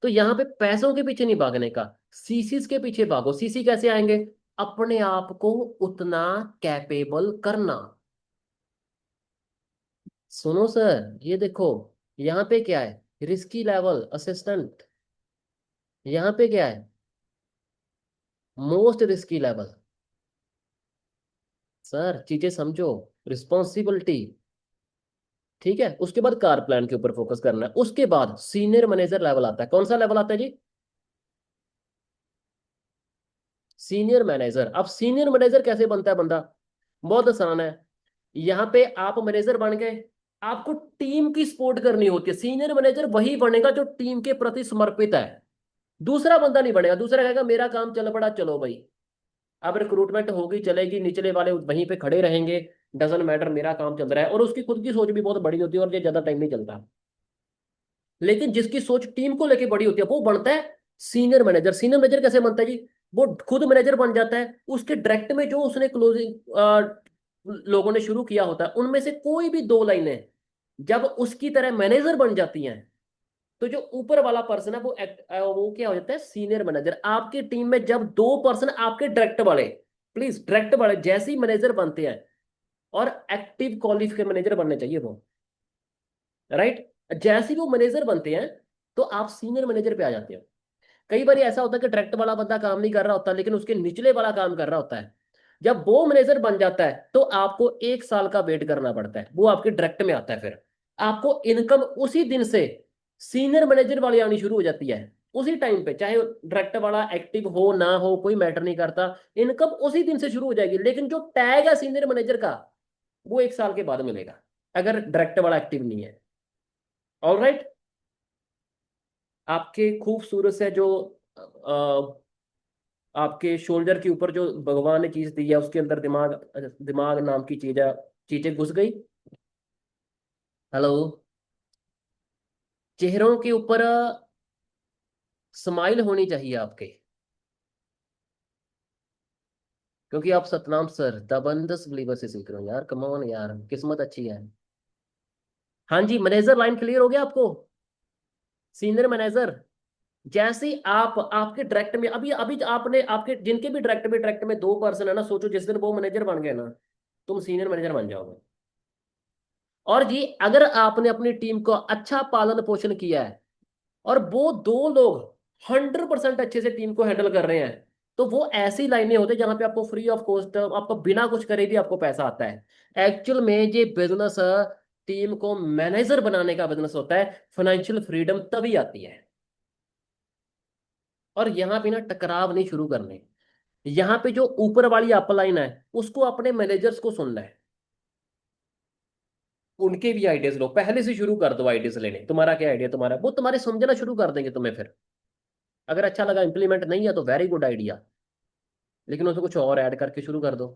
तो यहाँ पे पैसों के पीछे नहीं भागने का, सीसीस के पीछे भागो। सीसी कैसे आएंगे? अपने आप को उतना कैपेबल करना। सुनो सर, ये देखो, यहाँ पे क्या है, रिस्की लेवल असिस्टेंट, यहाँ पे क्या है, मोस्ट रिस्की लेवल। सर चीजें समझो, रिस्पॉन्सिबिलिटी, ठीक है। उसके बाद कार प्लान के ऊपर फोकस करना है, उसके बाद सीनियर मैनेजर लेवल आता है। कौन सा लेवल आता है जी? Senior manager. अब सीनियर मैनेजर कैसे बनता है बंदा? बहुत आसान है। यहाँ पे आप मैनेजर बन गए, आपको टीम की सपोर्ट करनी होती है। सीनियर मैनेजर वही बनेगा जो टीम के प्रति समर्पित है, दूसरा बंदा नहीं बनेगा। दूसरा कहेगा मेरा काम चल पड़ा, चलो भाई, अब रिक्रूटमेंट होगी चलेगी, निचले वाले वहीं पे खड़े रहेंगे, डजन मैटर, मेरा काम चल रहा है। और उसकी खुद की सोच भी बहुत बड़ी होती है और ये ज्यादा टाइम नहीं चलता। लेकिन जिसकी सोच टीम को लेके बड़ी होती है वो बनता है सीनियर मैनेजर। सीनियर मैनेजर कैसे बनता है जी? वो खुद मैनेजर बन जाता है, उसके डायरेक्ट में जो उसने क्लोजिंग लोगों ने शुरू किया होता है उनमें से कोई भी 2 लाइनें जब उसकी तरह मैनेजर बन जाती हैं, तो जो ऊपर वाला पर्सन है वो क्या हो जाता है, सीनियर मैनेजर। आपकी टीम में जब 2 पर्सन आपके डायरेक्ट वाले, प्लीज डायरेक्ट वाले जैसे ही मैनेजर बनते हैं, और एक्टिव क्वालिफाइड मैनेजर बनने चाहिए वो, राइट। जैसे ही वो मैनेजर बनते हैं तो आप सीनियर मैनेजर पे आ जाते हो। कई बार ऐसा होता है कि डायरेक्ट वाला बंदा काम नहीं कर रहा होता, लेकिन उसके निचले वाला काम कर रहा होता है। जब वो मैनेजर बन जाता है तो आपको 1 साल का वेट करना पड़ता है, वो आपके डायरेक्ट में आता है। फिर आपको इनकम उसी दिन से सीनियर मैनेजर वाली आनी शुरू हो जाती है, उसी टाइम पे, चाहे डायरेक्टर वाला एक्टिव हो ना हो कोई मैटर नहीं करता, इनकम उसी दिन से शुरू हो जाएगी। लेकिन जो टैग है सीनियर मैनेजर का, वो 1 साल के बाद मिलेगा, अगर डायरेक्टर वाला एक्टिव नहीं है। All right. आपके खूबसूरत से जो आपके शोल्डर के ऊपर जो भगवान ने चीज दी है, उसके अंदर दिमाग, दिमाग नाम की चीज है, चीजें घुस गई। हेलो। चेहरों के ऊपर स्माइल होनी चाहिए आपके, क्योंकि आप सतनाम सर दबंदस बिलीवर से सीख रहे हो यार, कम ऑन यार, किस्मत अच्छी है। हाँ जी, मैनेजर लाइन क्लियर हो गया आपको? सीनियर मैनेजर, जैसे ही आप आपके डायरेक्ट में, अभी अभी आपने आपके जिनके भी डायरेक्ट में 2 पर्सन है ना, सोचो जिस दिन वो मैनेजर बन गए ना, तुम सीनियर मैनेजर बन जाओगे। और जी अगर आपने अपनी टीम को अच्छा पालन पोषण किया है, और वो 2 लोग 100% अच्छे से टीम को हैंडल कर रहे हैं, तो वो ऐसी लाइनें होती है जहां पे आपको फ्री ऑफ कॉस्ट, आपको बिना कुछ करे भी आपको पैसा आता है। एक्चुअल में ये बिजनेस टीम को मैनेजर बनाने का बिजनेस होता है। फाइनेंशियल फ्रीडम तभी आती है। और यहाँ पे ना टकराव नहीं शुरू करने। यहाँ पे जो ऊपर वाली अपलाइन है, उसको अपने मैनेजर्स को सुनना है, उनके भी आइडियाज लो, पहले से शुरू कर दो आइडियाज लेने। तुम्हारा क्या आइडिया, तुम्हारा वो तुम्हारे समझना शुरू कर देंगे तुम्हें फिर। अगर अच्छा लगा, इंप्लीमेंट नहीं है तो वेरी गुड आइडिया, लेकिन उसको कुछ और ऐड करके शुरू कर दो।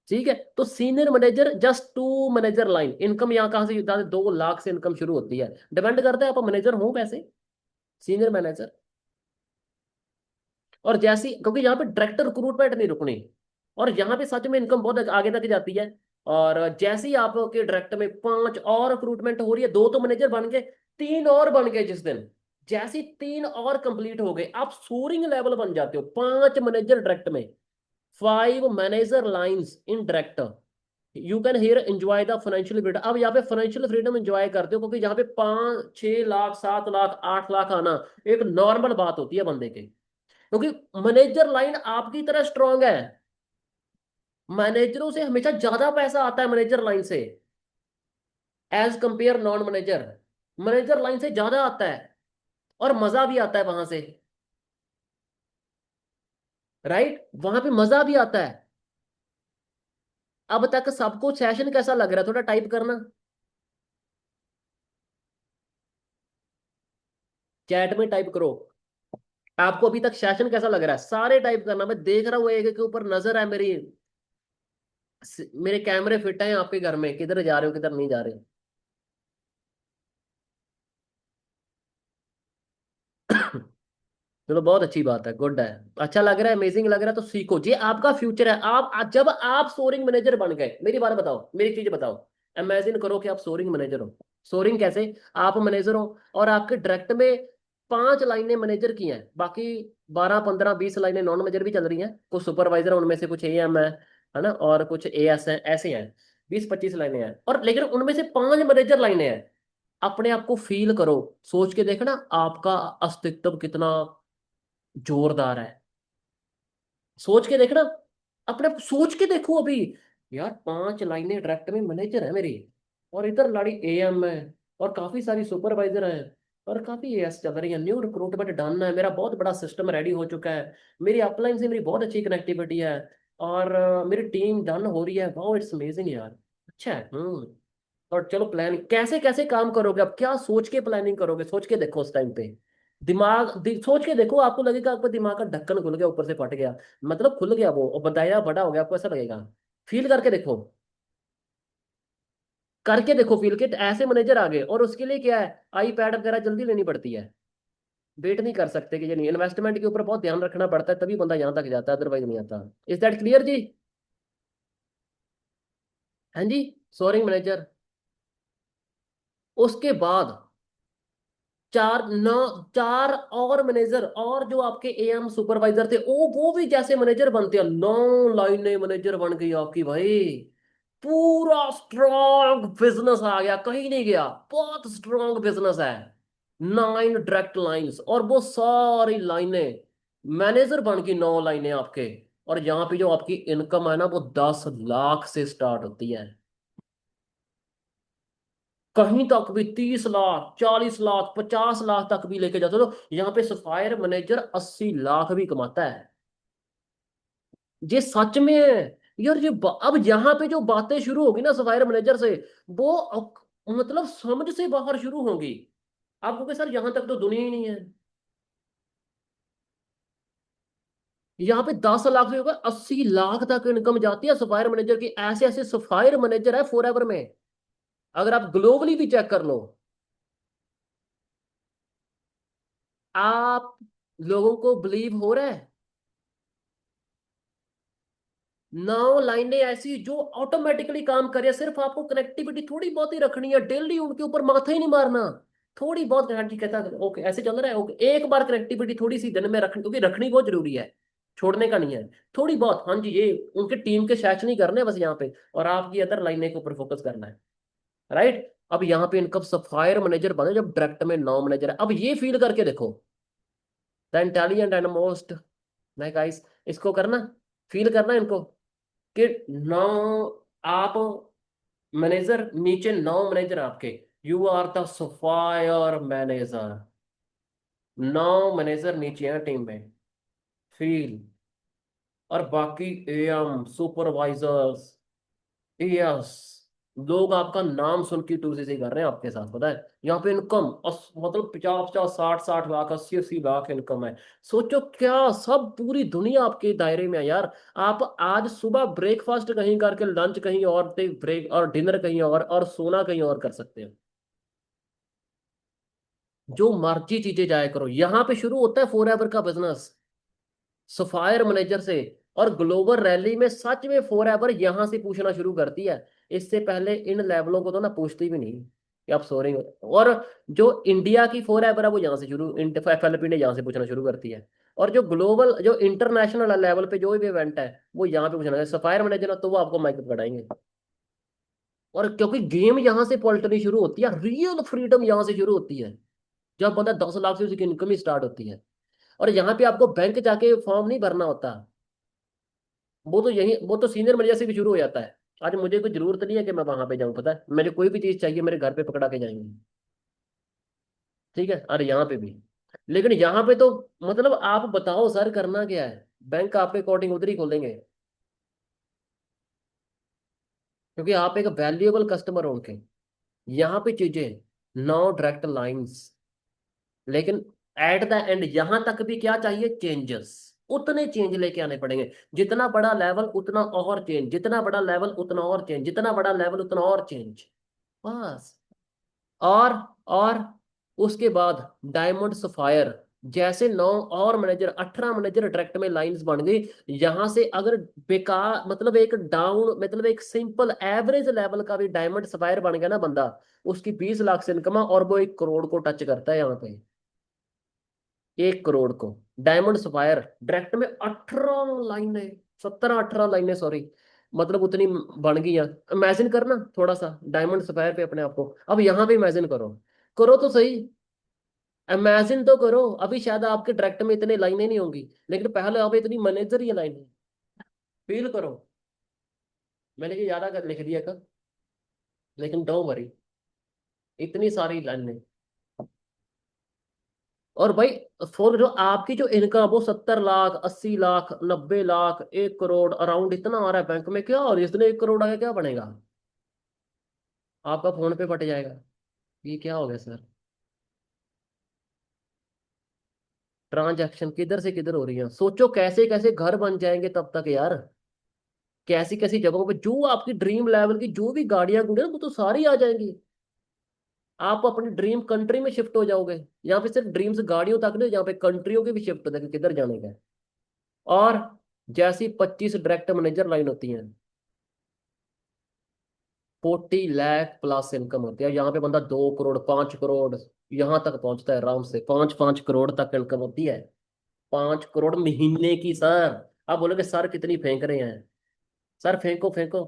ठीक है। तो senior manager just to manager line income यहाँ कहाँ से, 2 लाख से इनकम शुरू होती है। डिपेंड करता है आप मैनेजर हो कैसे, सीनियर मैनेजर। और जैसी, क्योंकि यहाँ पे डायरेक्टर रिक्रूटमेंट नहीं रुकनी, और यहाँ पे सच में इनकम बहुत आगे तक जाती है। और जैसे ही आपके डायरेक्टर में 5 और रिक्रूटमेंट हो रही है, 2 तो मैनेजर बन गए, 3 और बन गए जिस दिन, जैसे 3 और कंप्लीट हो गए, आप सोरिंग लेवल बन जाते हो। 5 मैनेजर डायरेक्ट में, 5 manager lines in director, you can hear enjoy the financial freedom. अब यहाँ पे फाइनेंशियल फ्रीडम एंजॉय करते हो, क्योंकि यहाँ पे 5-6 लाख 7 लाख 8 लाख आना एक नॉर्मल बात होती है बंदे के, क्योंकि मैनेजर लाइन आपकी तरह स्ट्रांग है। मैनेजरों से हमेशा ज्यादा पैसा आता है मैनेजर लाइन से, as compare non manager. Manager line से ज्यादा आता है, और मजा भी आता है वहां से। राइट, वहां पे मजा भी आता है। अब तक सबको सेशन कैसा लग रहा है, थोड़ा टाइप करना, चैट में टाइप करो। आपको अभी तक सेशन कैसा लग रहा है, सारे टाइप करना, मैं देख रहा हूँ एक एक के ऊपर नजर है मेरी। मेरे कैमरे फिट हैं आपके घर में, किधर जा रहे हो किधर नहीं जा रहे। चलो बहुत अच्छी बात है, गुड है। अच्छा लग रहा है, अमेजिंग लग रहा है, तो सीखो, ये आपका फ्यूचर है। जब आप सोरिंग मैनेजर बन गए, मेरी बात बताओ, मेरी चीज बताओ। इमेजिन करो कि आप सोरिंग मैनेजर हो। सोरिंग कैसे? आप मैनेजर हो, और आपके डायरेक्ट में 5 लाइनें मैनेजर की हैं, बाकी 12 15 20 लाइनें नॉन मैनेजर भी चल रही हैं, कुछ सुपरवाइजर है, उनमें से कुछ एएम है ना, और कुछ एएस हैं, ऐसे हैं। 20 25 लाइनें हैं, और लेकिन उनमें से 5 मैनेजर लाइनें हैं। अपने आप को फील करो, सोच के देखना आपका अस्तित्व कितना जोरदार है। सोच के देखना, अपने सोच के देखो अभी, यार 5 लाइनें डायरेक्ट में मैनेजर है मेरी, और इधर लाड़ी एएम है, और काफी सारी सुपरवाइजर है, और काफी एएस चल रही है, न्यू रिक्रूटमेंट डन है, मेरा बहुत बड़ा सिस्टम रेडी हो चुका है, मेरी अपलाइन से मेरी बहुत अच्छी कनेक्टिविटी है, और मेरी टीम डन हो रही है। वाओ, इट्स अमेजिंग यार। अच्छा है। और चलो प्लान कैसे कैसे काम करोगे, अब क्या सोच के प्लानिंग करोगे, सोच के देखो उस टाइम पे। सोच के देखो, आपको लगेगा आपका दिमाग का ढक्कन खुल गया, ऊपर से फट गया, मतलब खुल गया वो, और दायरा बड़ा हो गया, आपको ऐसा लगेगा। फील करके देखो, करके देखो फील के, ऐसे मैनेजर आ गए, और उसके लिए क्या है, आई पैड वगैरह जल्दी लेनी पड़ती है। वेट नहीं कर सकते कि ये नहीं, इन्वेस्टमेंट के ऊपर बहुत ध्यान रखना पड़ता है, तभी बंदा यहाँ तक जाता है, अदरवाइज नहीं आता। इज दैट क्लियर जी? हाँ जी। सोरिंग मैनेजर, उसके बाद 4 और मैनेजर, और जो आपके एएम सुपरवाइजर थे, वो भी जैसे मैनेजर बनते हैं, 9 लाइनें मैनेजर बन गई आपकी भाई। पूरा स्ट्रॉन्ग बिजनेस आ गया, कहीं नहीं गया, बहुत स्ट्रॉन्ग बिजनेस है। 9 डायरेक्ट लाइंस, और वो सारी लाइनें मैनेजर बन गई, 9 लाइनें आपके। और यहाँ पे जो आपकी इनकम है ना, वो 10 लाख से स्टार्ट होती है। कहीं तक भी 30 लाख, 40 लाख, 50 लाख तक भी लेके जाते हो। तो यहाँ पे सफायर मैनेजर 80 लाख भी कमाता है। ये सच में है यार। अब यहाँ पे जो बातें शुरू होगी ना सफायर मैनेजर से, वो मतलब समझ से बाहर शुरू होंगी। आपको कहोगे सर यहाँ तक तो दुनिया ही नहीं है। यहाँ पे 10 लाख से होगा 80 लाख तक इनकम जाती है सफायर मैनेजर की। ऐसे ऐसे सफायर मैनेजर है फॉर एवर में, अगर आप ग्लोबली भी चेक कर लो। आप लोगों को बिलीव हो रहा है? 9 लाइनें ऐसी जो ऑटोमेटिकली काम कर रही है। सिर्फ आपको कनेक्टिविटी थोड़ी बहुत ही रखनी है, डेली उनके ऊपर माथा ही नहीं मारना। थोड़ी बहुत हाँ जी कहता है, ओके ऐसे चल रहा है, ओके एक बार कनेक्टिविटी थोड़ी सी दिन में रखनी, क्योंकि रखनी बहुत जरूरी है, छोड़ने का नहीं है। थोड़ी बहुत हाँ जी, ये उनके टीम के शैच नहीं करने बस यहाँ पे, और आपकी अदर लाइनें के ऊपर फोकस करना है। राइट। अब यहाँ पे इनकम सफायर मैनेजर बने जब डायरेक्ट में 9 मैनेजर है। अब ये फील करके देखो, द इंटेलिजेंट एंड मोस्ट, मैं गाइस इसको करना, फील करना इनको कि 9, आप मैनेजर, नीचे 9 मैनेजर आपके, you are the sapphire manager. 9 manager नीचे हैं टीम में, फील। और बाकी एएम सुपरवाइजर्स, यस, लोग आपका नाम सुन के टू से कर रहे हैं आपके साथ, पता है। यहाँ पे इनकम मतलब 50-50, 60-60 लाख, 80-80 लाख इनकम है। सोचो क्या, सब पूरी दुनिया आपके दायरे में है यार। आप आज सुबह ब्रेकफास्ट कहीं करके, लंच कहीं और, ब्रेक और डिनर कहीं और सोना कहीं और कर सकते हो। जो मर्जी चीजें जाया करो, यहाँ पे शुरू होता है फॉर एवर का बिजनेस सफायर मैनेजर से। और ग्लोबल रैली में सच में फॉर एवर यहां से पूछना शुरू करती है। इससे पहले इन लेवलों को तो ना पूछती भी नहीं कि आप सो रही हो। और जो इंडिया की फॉर एवर है वो यहाँ से शुरू, एफएलपी ने यहाँ से पूछना शुरू करती है। और जो ग्लोबल, जो इंटरनेशनल लेवल पे जो भी इवेंट है वो यहाँ पे पूछना है सफायर मैनेजर, तो वो आपको माइक कराएंगे। और क्योंकि गेम यहाँ से पलटनी शुरू होती है, रियल फ्रीडम यहाँ से शुरू होती है। जब बंदा 10 लाख से उसकी इनकम ही स्टार्ट होती है। और यहाँ पे आपको बैंक जाके फॉर्म नहीं भरना होता, वो तो सीनियर मैनेजर से भी शुरू हो जाता है। आज मुझे कोई जरूरत नहीं है कि मैं वहां पे जाऊं, पता है मेरे कोई भी चीज चाहिए मेरे घर पे पकड़ा के जाएंगे। ठीक है, अरे यहाँ पे भी। लेकिन यहाँ पे तो मतलब आप बताओ सर करना क्या है, बैंक आपके अकॉर्डिंग उधर ही खोलेंगे, क्योंकि आप एक वैल्यूएबल कस्टमर हो उनके। यहाँ पे चीजें, नो डायरेक्ट लाइंस, लेकिन एट द एंड यहां तक भी क्या चाहिए, चेंजेस। उतने चेंज लेके आने पड़ेंगे। जितना बड़ा लेवल उतना और चेंज, जितना बड़ा लेवल उतना और चेंज, जितना बड़ा लेवल उतना और चेंज, बस। और और उसके बाद डायमंड सफायर, जैसे 9 और मैनेजर, 18 मैनेजर डायरेक्ट में लाइंस बन गई। यहां से अगर बेकार मतलब एक डाउन, मतलब एक सिंपल एवरेज लेवल का भी डायमंड सफायर बन गया ना बंदा, उसकी 20 लाख से इनकम है, और वो 1 करोड़ को टच करता है यहाँ पे। 1 करोड़ को डायमंड सफायर डायरेक्ट में 18 लाइनें, 17-18 लाइनें, सॉरी, मतलब उतनी बन गई है। इमेजिन करना थोड़ा सा डायमंड सफायर पे अपने आप को, अब यहाँ पे इमेजिन करो, करो तो सही। इमेजिन तो करो, अभी शायद आपके डायरेक्ट में इतने लाइनें नहीं होंगी, लेकिन पहले आप इतनी मैनेजर ही लाइन है। फील करो। मैंने ये ज्यादा कर लिख दिया कर, लेकिन डोंट वरी, इतनी सारी लाइनें। और भाई फॉर जो आपकी जो इनकम वो 70 लाख, 80 लाख, 90 लाख, 1 करोड़ अराउंड इतना आ रहा है बैंक में, क्या और जितने 1 करोड़ आ गया क्या बनेगा? आपका फोन पे फट जाएगा। ये क्या हो गया सर? ट्रांजैक्शन किधर से किधर हो रही है, सोचो कैसे कैसे घर बन जाएंगे तब तक यार। कैसी कैसी जगहों पे जो आपकी ड्रीम लेवल की जो भी गाड़ियां गुड़ियां वो तो सारी आ जाएंगी। आप अपनी ड्रीम कंट्री में शिफ्ट हो जाओगे। यहाँ पे सिर्फ ड्रीम्स गाड़ियों तक नहीं, यहाँ पे कंट्रियों के भी शिफ्ट होते हैं कि किधर जाने का है। और जैसी 25 डायरेक्ट मैनेजर लाइन होती हैं, 40 लाख प्लस इनकम होती है। यहाँ पे बंदा 2 करोड़, 5 करोड़, यहाँ तक पहुंचता है आराम से, 5-5 करोड़ तक इनकम होती है। 5 करोड़ महीने की सर। आप बोलोगे सर कितनी फेंक रहे हैं, सर फेंको फेंको,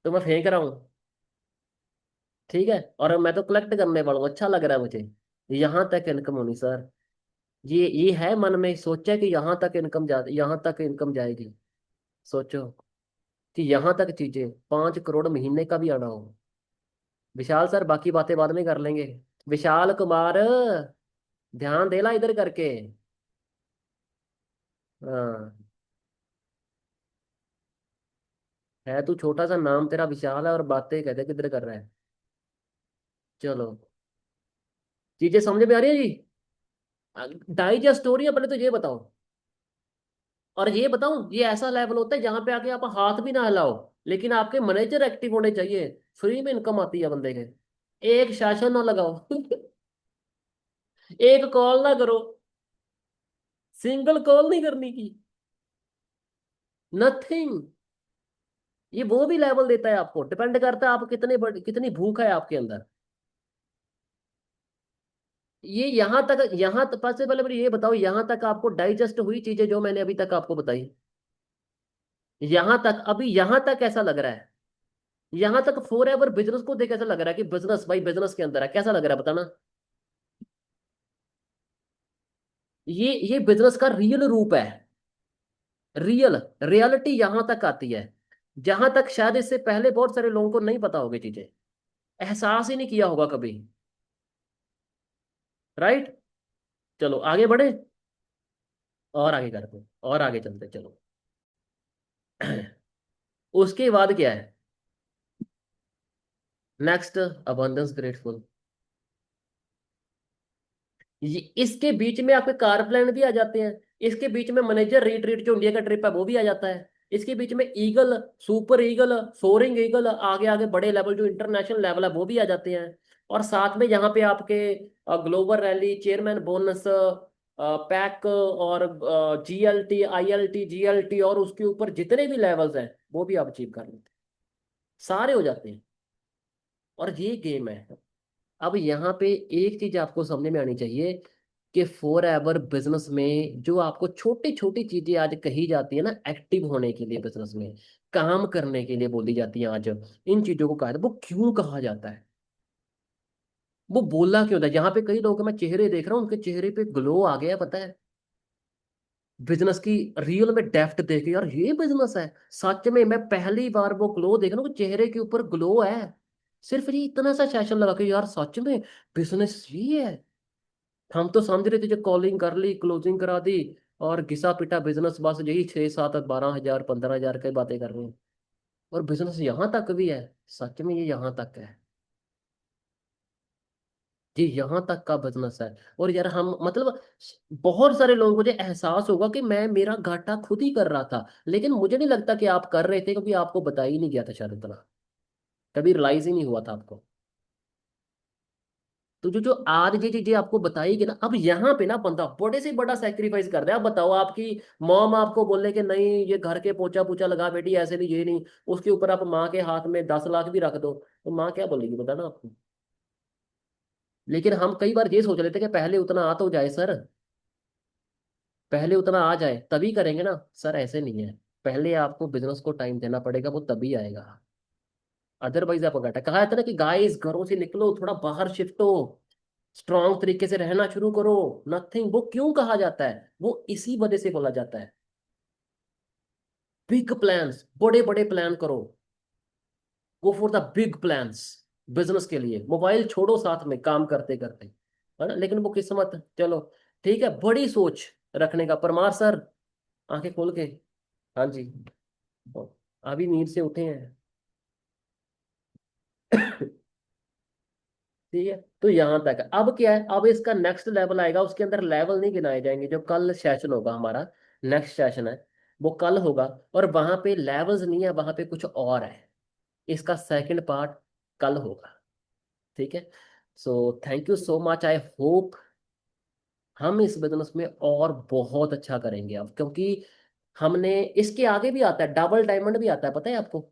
तो मैं फेंक रहा हूँ। ठीक है, और मैं तो कलेक्ट करने वाला हूँ, अच्छा लग रहा है मुझे। यहाँ तक इनकम होनी सर, ये है मन में सोचा कि यहाँ तक इनकम जा, यहाँ तक इनकम जाएगी। सोचो कि यहाँ तक चीजें 5 करोड़ महीने का भी आना हो। विशाल सर, बाकी बातें बाद में कर लेंगे। विशाल कुमार, ध्यान देला इधर करके। हाँ, है तू छोटा सा, नाम तेरा विशाल है और बातें कहते किधर कर रहा है। चलो, चीजें समझ में आ रही है जी। डाइजेस्ट हो रही है, पहले तो ये बताओ। और ये बताऊं, ये ऐसा लेवल होता है जहां पे आके आप हाथ भी ना हिलाओ, लेकिन आपके मैनेजर एक्टिव होने चाहिए। फ्री में इनकम आती है बंदे के। एक शासन ना लगाओ। एक कॉल ना करो। सिंगल कॉल नहीं करनी की। नथिंग। ये वो भी लेवल देता है आपको, डिपेंड करता है आप कितनी भूख है आपके अंदर। ये यहाँ तक सबसे पहले मुझे ये बताओ, यहाँ तक आपको डाइजेस्ट हुई चीजें जो मैंने अभी तक आपको बताई? यहाँ तक, अभी यहाँ तक कैसा लग रहा है? यहाँ तक फोर एवर बिजनेस को देख कैसा लग रहा है कि बिजनेस भाई बिजनेस के अंदर है, कैसा लग रहा है बताना। ये बिजनेस का रियल रूप है। रियल रियलिटी यहां तक आती है, जहां तक शायद इससे पहले बहुत सारे लोगों को नहीं पता होगी चीजें, एहसास ही नहीं किया होगा कभी। राइट। चलो आगे बढ़े, और आगे करते हैं, और आगे चलते हैं, चलो। उसके बाद क्या है? Next, abundance grateful. ये इसके बीच में आपके कार प्लान भी आ जाते हैं। इसके बीच में मैनेजर रिट्रीट जो इंडिया का ट्रिप है वो भी आ जाता है। इसके बीच में eagle, super eagle, soaring eagle, आगे आगे बड़े लेवल जो इंटरनेशनल लेवल है वो भी आ जाते हैं। और साथ में यहाँ पे आपके global rally, chairman bonus, pack, और जीएलटी, आईएलटी, जीएलटी, और उसके ऊपर जितने भी लेवल्स हैं वो भी आप अचीव कर लेते हैं। सारे हो जाते हैं। और ये गेम है। अब यहाँ पे एक चीज आपको समझ में आनी चाहिए कि फॉर एवर बिजनेस में जो आपको छोटी छोटी चीजें आज कही जाती है ना, एक्टिव होने के लिए बिजनेस में, काम करने के लिए बोली जाती है आज, इन चीजों को कहा जाता है, वो क्यों कहा जाता है? वो बोला क्यों होता है? यहाँ पे कई लोगों के मैं चेहरे देख रहा हूँ, उनके चेहरे पे ग्लो आ गया, पता है, बिजनेस की रियल में डेप्थ देख के, यार ये बिजनेस है। सच में मैं पहली बार वो ग्लो देख रहा हूँ कि चेहरे के ऊपर ग्लो है। सिर्फ ये इतना सा सेशन लगा के, यार सच में बिजनेस ये है। हम तो समझ रहे थे जो कॉलिंग कर ली, क्लोजिंग करा दी, और घिसा पिटा बिजनेस, बस यही 6 7 12 हजार 15 हजार की बातें कर रहे हैं। और बिजनेस यहाँ तक भी है। सच में ये यहाँ तक है। ये यहाँ तक का बिजनेस है। और यार हम मतलब, बहुत सारे लोगों को जो एहसास होगा कि मैं मेरा घाटा खुद ही कर रहा था, लेकिन मुझे नहीं लगता कि आप कर रहे थे, क्योंकि आपको बताया ही नहीं गया था शायद इतना, कभी रियलाइज ही नहीं हुआ था आपको। तो जो जो आज ये चीजें आपको बताएगी ना, अब यहाँ पे ना बंदा बड़े से बड़ा सेक्रीफाइस कर रहा है। अब बताओ, आपकी मॉम आपको बोले कि नहीं ये घर के पोछा पोछा लगा बेटी, ऐसे नहीं, ये नहीं, उसके ऊपर आप माँ के हाथ में 10 लाख भी रख दो, तो माँ क्या बोलेगी बता ना आपको। लेकिन हम कई बार ये सोच लेते हैं कि पहले उतना आ तो जाए सर, पहले उतना आ जाए तभी करेंगे ना। सर ऐसे नहीं है, पहले आपको बिजनेस को टाइम देना पड़ेगा, वो तभी आएगा। अदरवाइज आपको घाटा। कहा जाता है ना कि गाइस घरों से निकलो, थोड़ा बाहर शिफ्ट हो, स्ट्रांग तरीके से रहना शुरू करो। नथिंग। वो क्यों कहा जाता है? वो इसी वजह से बोला जाता है। बिग प्लान्स, बड़े बड़े प्लान करो। Go for the big plans. Business के लिए मोबाइल छोड़ो साथ में काम करते करते, है ना, लेकिन वो किस्मत। चलो ठीक है, बड़ी सोच रखने का। परमार सर, आंखें खोल के। हाँ जी। अभी नींद से उठे हैं। ठीक है, तो यहां तक है। अब क्या है, अब इसका नेक्स्ट लेवल आएगा, उसके अंदर लेवल नहीं गिनाए जाएंगे। जो कल सेशन होगा हमारा, नेक्स्ट सेशन है, वो कल होगा। और वहां पे लेवल्स नहीं है, वहां पे कुछ और है। इसका सेकंड पार्ट कल होगा। ठीक है। So thank you so much. I hope हम इस बिजनेस में और बहुत अच्छा करेंगे अब, क्योंकि हमने इसके आगे भी आता है, डबल डायमंड भी आता है, पता है आपको?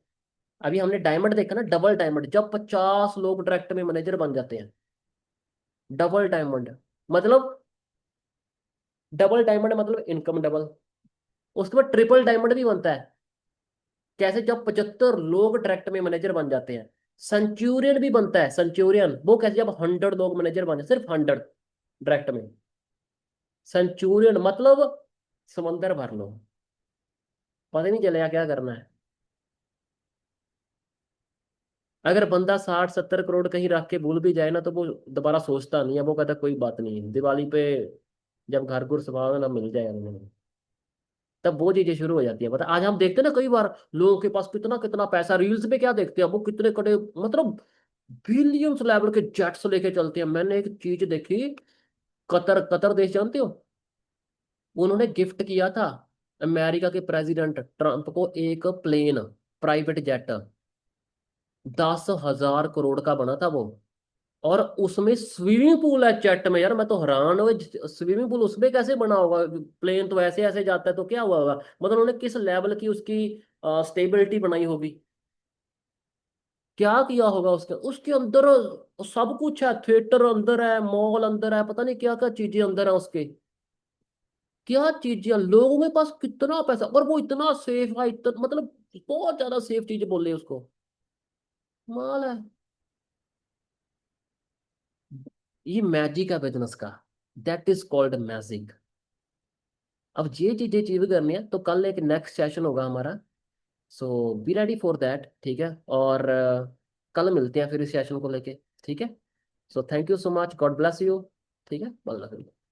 अभी हमने डायमंड देखा ना, डबल डायमंड, जब 50 लोग डायरेक्ट में मैनेजर बन जाते हैं। डबल डायमंड मतलब, डबल डायमंड मतलब इनकम डबल। उसके बाद ट्रिपल डायमंड भी बनता है। कैसे? जब 75 लोग डायरेक्ट में मैनेजर बन जाते हैं। सेंचुरियन भी बनता है, सेंचुरियन वो कैसे? जब 100 लोग मैनेजर बन जाते, सिर्फ 100 डायरेक्ट में। सेंचुरियन मतलब समंदर भर लो, पता ही नहीं चलेगा क्या करना है। अगर बंदा 60-70 करोड़ कहीं रख के भूल भी जाए ना, तो वो दोबारा सोचता नहीं है, वो कहता कोई बात नहीं, दिवाली पे जब घर घुर संभालो ना मिल जाएगा मुझे। तब वो चीजें शुरू हो जाती है। पता आज हम देखते हैं ना, कई बार लोगों के पास कितना कितना पैसा, रील्स पे क्या देखते हैं वो, कितने कड़े मतलब बिलियंस लेवल के जेट्स लेके चलते हैं। मैंने एक चीज देखी, कतर कतर देश जानते हो, उन्होंने गिफ्ट किया था अमेरिका के प्रेसिडेंट ट्रम्प को एक प्लेन, प्राइवेट जेट, 10,000 करोड़ का बना था वो। और उसमें स्विमिंग पूल है जेट में, यार मैं तो हैरान हुआ, स्विमिंग पूल उसमें कैसे बना होगा, प्लेन तो ऐसे ऐसे जाता है, तो क्या हुआ होगा, मतलब उन्होंने किस लेवल की उसकी स्टेबिलिटी बनाई होगी, क्या किया होगा उसके उसके अंदर। सब कुछ है, थिएटर अंदर है, मॉल अंदर है, पता नहीं क्या क्या चीजें अंदर है उसके, क्या चीजें, लोगों के पास कितना पैसा, और वो इतना सेफ है, इतना मतलब बहुत ज्यादा सेफ चीजें बोल रहे हैं उसको, माल है। ये मैजिक है बिजनेस का, दैट इज कॉल्ड मैजिक। अब ये चीजें अचीव करनी है तो कल एक नेक्स्ट सेशन होगा हमारा, सो बी रेडी फॉर दैट, ठीक है। और कल मिलते हैं फिर इस सेशन को लेके, ठीक है। So thank you so much, God bless you, ठीक है, अल्लाह हाफिज़।